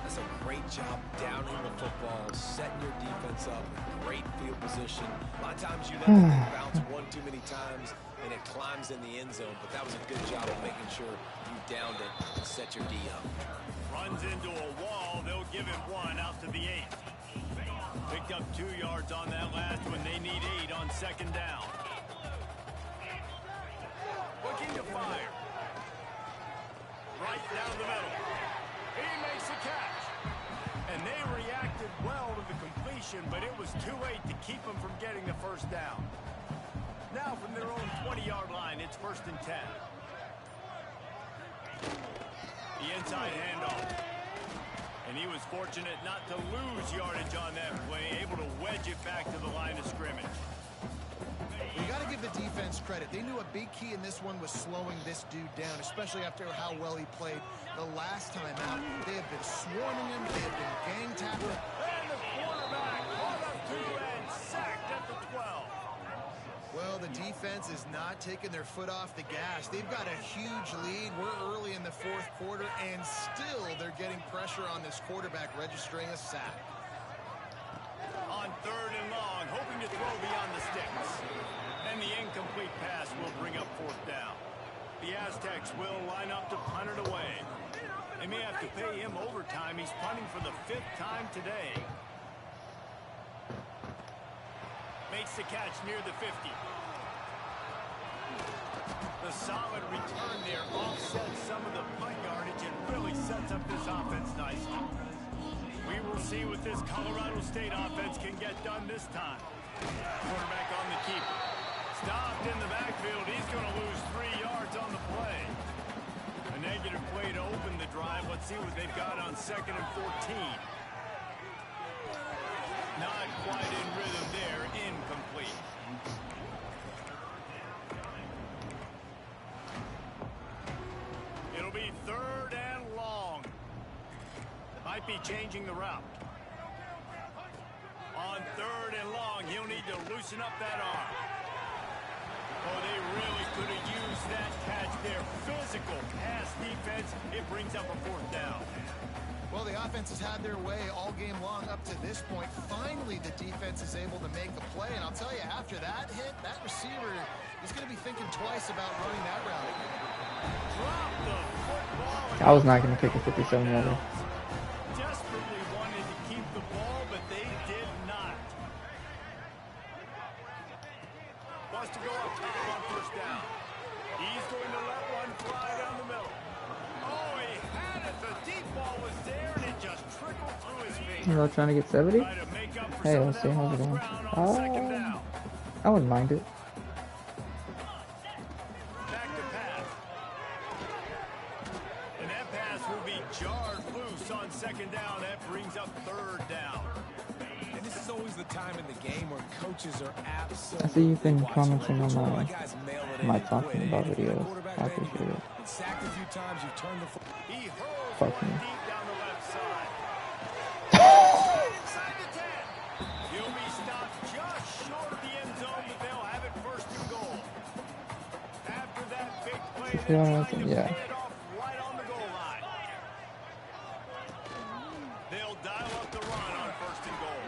That's a great job downing the football, setting your defense up, great field position. A lot of times you let the thing bounce one too many times and it climbs in the end zone, but that was a good job of making sure you downed it and set your D up. Runs into a wall. They'll give him 1 out to the 8. Picked up 2 yards on that last one. They need 8 on 2nd down. Looking to fire. Right down the middle. He makes a catch. And they reacted well to the completion, but it was too late to keep them from getting the first down. Now from their own 20-yard line, it's 1st and 10. The inside handoff. And he was fortunate not to lose yardage on that play, able to wedge it back to the line of scrimmage. You got to give the defense credit. They knew a big key in this one was slowing this dude down, especially after how well he played the last time out. They have been swarming him. They have been gang tackling. And the quarterback caught up to and sacked at the 12. Well, the defense is not taking their foot off the gas. They've got a huge lead. We're early in the 4th quarter, and still they're getting pressure on this quarterback, registering a sack. On 3rd and long, hoping to throw beyond the sticks. And the incomplete pass will bring up 4th down. The Aztecs will line up to punt it away. They may have to pay him overtime. He's punting for the 5th time today. Makes the catch near the 50. The solid return there offsets some of the punt yardage and really sets up this offense nicely. We will see what this Colorado State offense can get done this time. Quarterback on the keeper. Stopped in the backfield. He's going to lose 3 yards on the play. A negative play to open the drive. Let's see what they've got on 2nd and 14. Not quite in rhythm there. Incomplete. It'll be 3rd and long. Might be changing the route. On 3rd and long, he'll need to loosen up that arm. Oh, they really could have used that catch there. Physical pass defense. It brings up a 4th down. Well, the offense has had their way all game long up to this point. Finally, the defense is able to make a play. And I'll tell you, after that hit, that receiver is going to be thinking twice about running that route again. Drop the football. I was not going to kick a 57-yarder. Desperately wanted to keep the ball, but they did not. Wants to go up top on 1st down. He's going to let one fly down the middle. Oh, he had it. The deep ball was there, and it just trickled through his feet. You know, trying to get 70? Try to make up for Hey, some of let's see that how's it lost going. ground on 2nd down. I wouldn't mind it. Back to pass. And that pass will be jarred loose on 2nd down. That brings up 3rd down. And this is always the time in the game where coaches are absolutely. I see you've been watching commenting on all the guys mail it in my and talking quit. about And if you're the videos. quarterback I ready to appreciate go, it. been sacked a few times, you've turned the football. He hurls Fuck one me. deep down the left side. Inside the 10. He'll be stopped just short of the end zone, but they'll have it 1st and goal. After that big play, they're trying to Yeah. pay it off right on the goal line. They'll dial up the run on 1st and goal.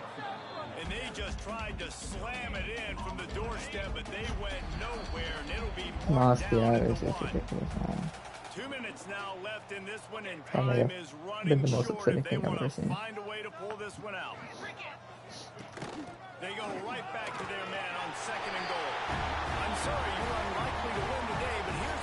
And they just tried to slam it in from the doorstep, but they went nowhere, and it'll be marked Must be down out at of the this. It's 1. ridiculous, man. 2 minutes now left in this one, and That may time have is been running the most short upsetting if they thing I've want ever to seen. find a way to pull this one out. They go right back to their man on 2nd and goal. I'm sorry, you're unlikely to win today, but here's...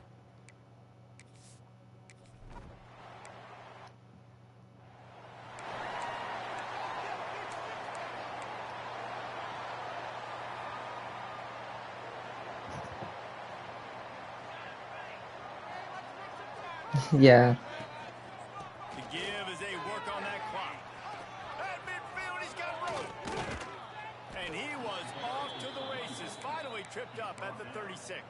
Yeah. To give as they work on that clock. At midfield, he's got room. And he was off to the races. Finally tripped up at the 36.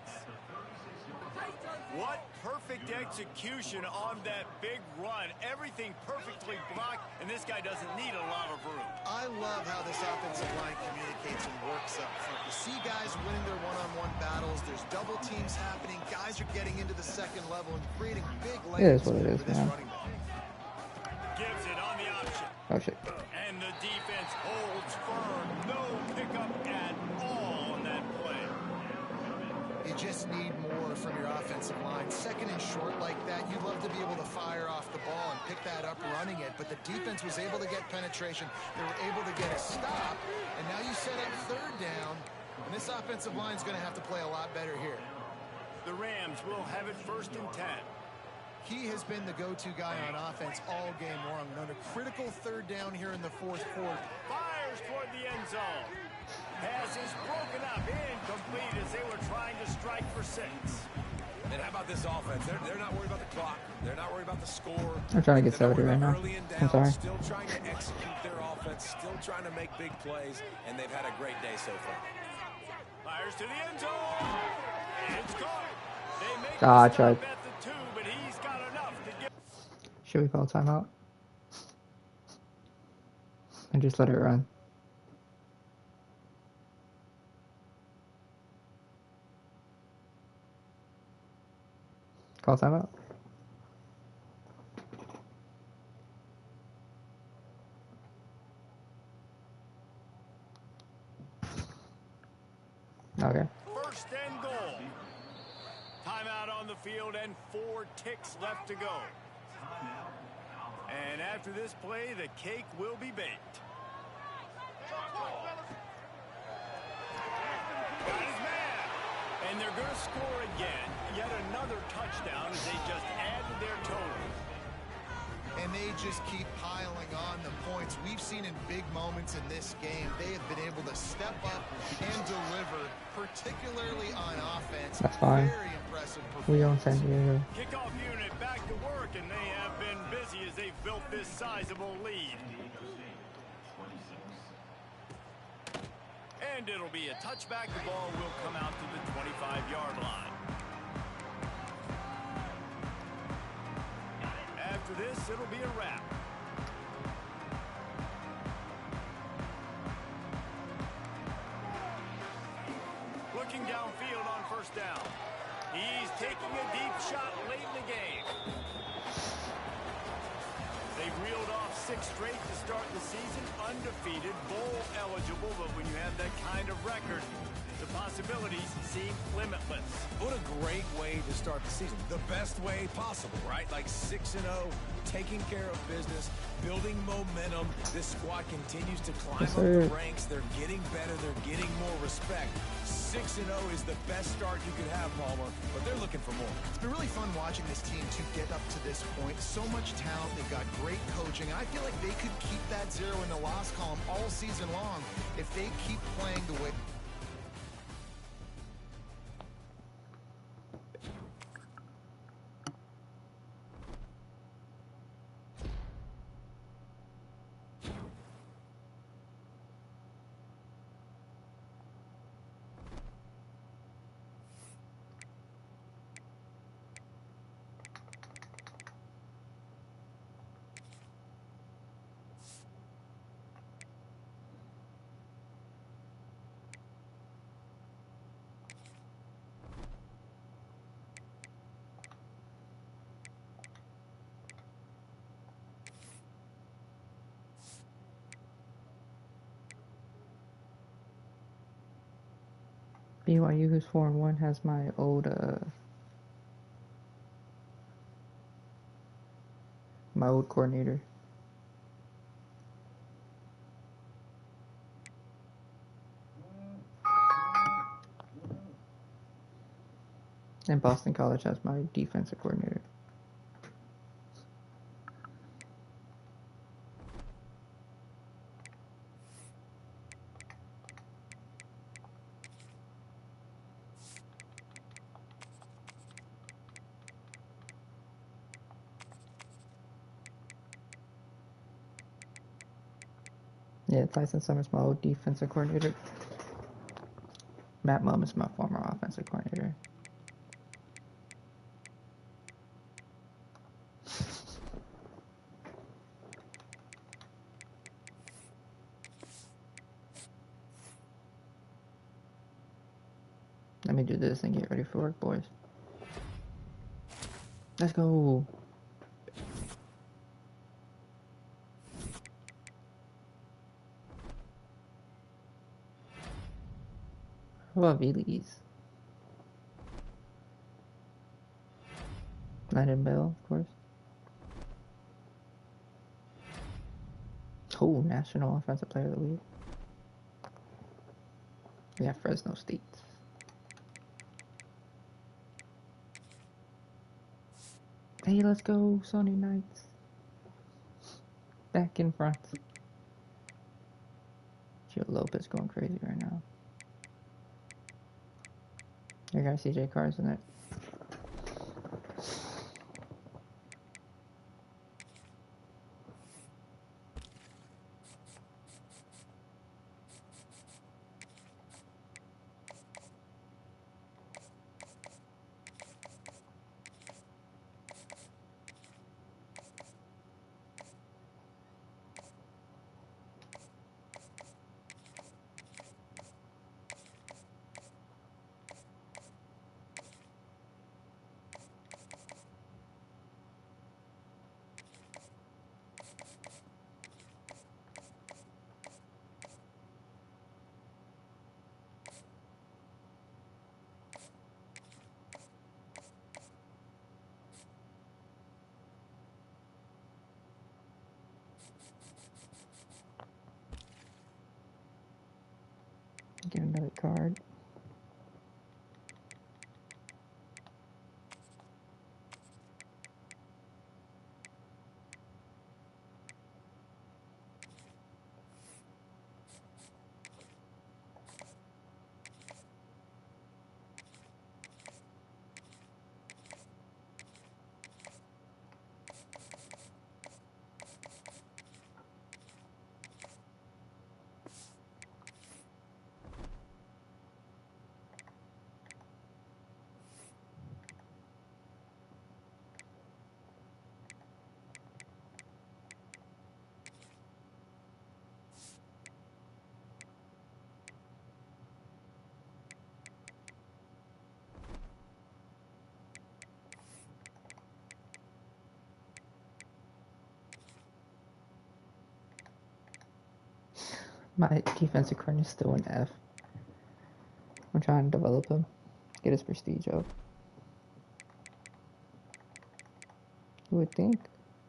What perfect execution on that big run. Everything perfectly blocked, and this guy doesn't need a lot of room. I love how this offensive line communicates and works up front. You see guys winning their one-on-one battles. There's double teams happening. Guys are getting into the second level and creating big lanes It is what it is, for this man. running back. Gives it on the option. Oh shit. And the defense holds firm. No pickup at all on that play. You just need more from your offensive line. 2nd and short like that, you'd love to be able to fire off the ball and pick that up running it, but the defense was able to get penetration. They were able to get a stop, and now you set up 3rd down, and this offensive line is going to have to play a lot better here. The Rams will have it 1st and 10. He has been the go-to guy on offense all game long. On a critical 3rd down here in the 4th quarter. Fires toward the end zone. Pass is broken up, incomplete as they were trying to strike for 6. And how about this offense? They're not worried about the clock. They're not worried about the score. I'm trying to get They're not 70 worried right about now. early and I'm down, sorry. Still trying to execute their offense. Still trying to make big plays. And they've had a great day so far. Fires to the end zone. And it's caught. They make I the tried. stop at the 2, but he's got enough to get... Should we call timeout? And just let it run. Call timeout. Okay. 1st and goal. Timeout on the field and 4 ticks left to go. And after this play, the cake will be baked. Got his man. And they're going to score again. Yet another touchdown as they just add to their total. And they just keep piling on the points. We've seen in big moments in this game, they have been able to step up and deliver, particularly on offense. That's fine. Very impressive We performance. on San Diego. Kickoff unit back to work, and they have been busy as they've built this sizable lead. And it'll be a touchback. The ball will come out to the 25-yard line. After this, it'll be a wrap. Looking downfield on 1st down. He's taking a deep shot late in the game. They've reeled off 6 straight to start the season, undefeated, bowl eligible, but when you have that kind of record, the possibilities seem limitless. What a great way to start the season. The best way possible, right? Like 6-0, taking care of business, building momentum. This squad continues to climb Yes, up the sir. ranks. They're getting better. They're getting more respect. 6-0 is the best start you could have, Palmer, but they're looking for more. It's been really fun watching this team to get up to this point. So much talent. They've got great coaching. And I feel like they could keep that 0 in the loss column all season long if they keep playing the way. BYU, who's 4-1, has my old My old coordinator. And Boston College has my defensive coordinator. Yeah, Tyson Summers, my old defensive coordinator. Matt Mum is my former offensive coordinator. Let me do this and get ready for work, boys. Let's go. How about V-Lees? Landon Bell, of course. Oh, National Offensive Player of the Week. Yeah, Fresno State. Hey, let's go, Sony Knights. Back in front. Gio Lopez going crazy right now. Your guy CJ Carr's in it. Get another card. My defensive coordinator is still an F. I'm trying to develop him, get his prestige up. You would think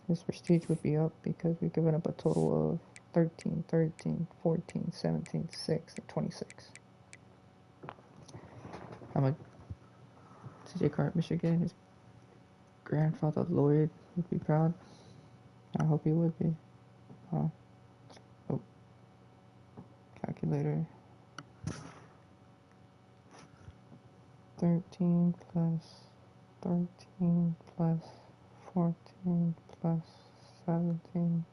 his prestige would be up because we've given up a total of 13, 13, 14, 17, 6, and 26. I'm a CJ Carr at Michigan. His grandfather Lloyd would be proud. I hope he would be. Oh, calculator. 13 plus 13 plus 14 plus 17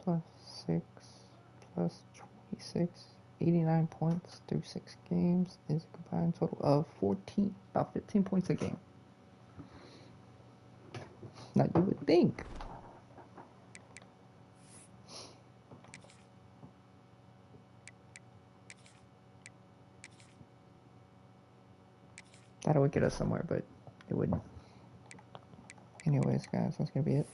plus 6 plus 26. 89 points through 6 games is a combined total of 14, about 15 points a game. Now you would think that would get us somewhere, but it wouldn't. Anyways, guys, that's gonna be it.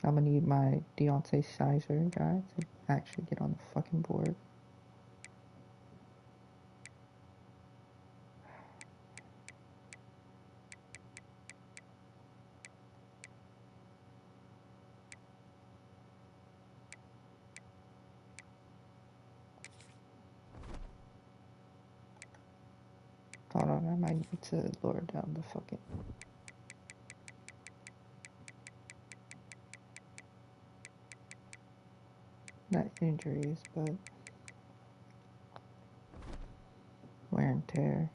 I'm gonna need my Deontay Sizer guy to actually get on the fucking board. Hold on, I might need to lower down the fucking... Not injuries, but... wear and tear.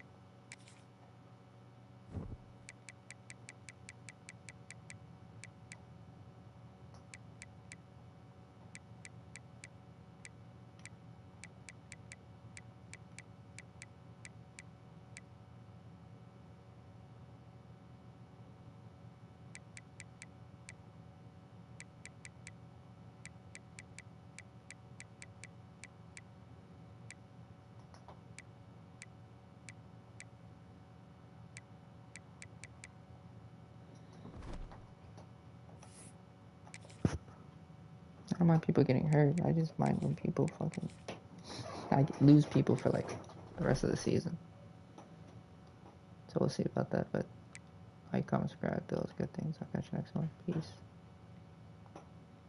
I don't mind people getting hurt. I just mind when people fucking... I lose people for like the rest of the season. So we'll see about that, but like, comment, subscribe, those good things. I'll catch you next one. Peace.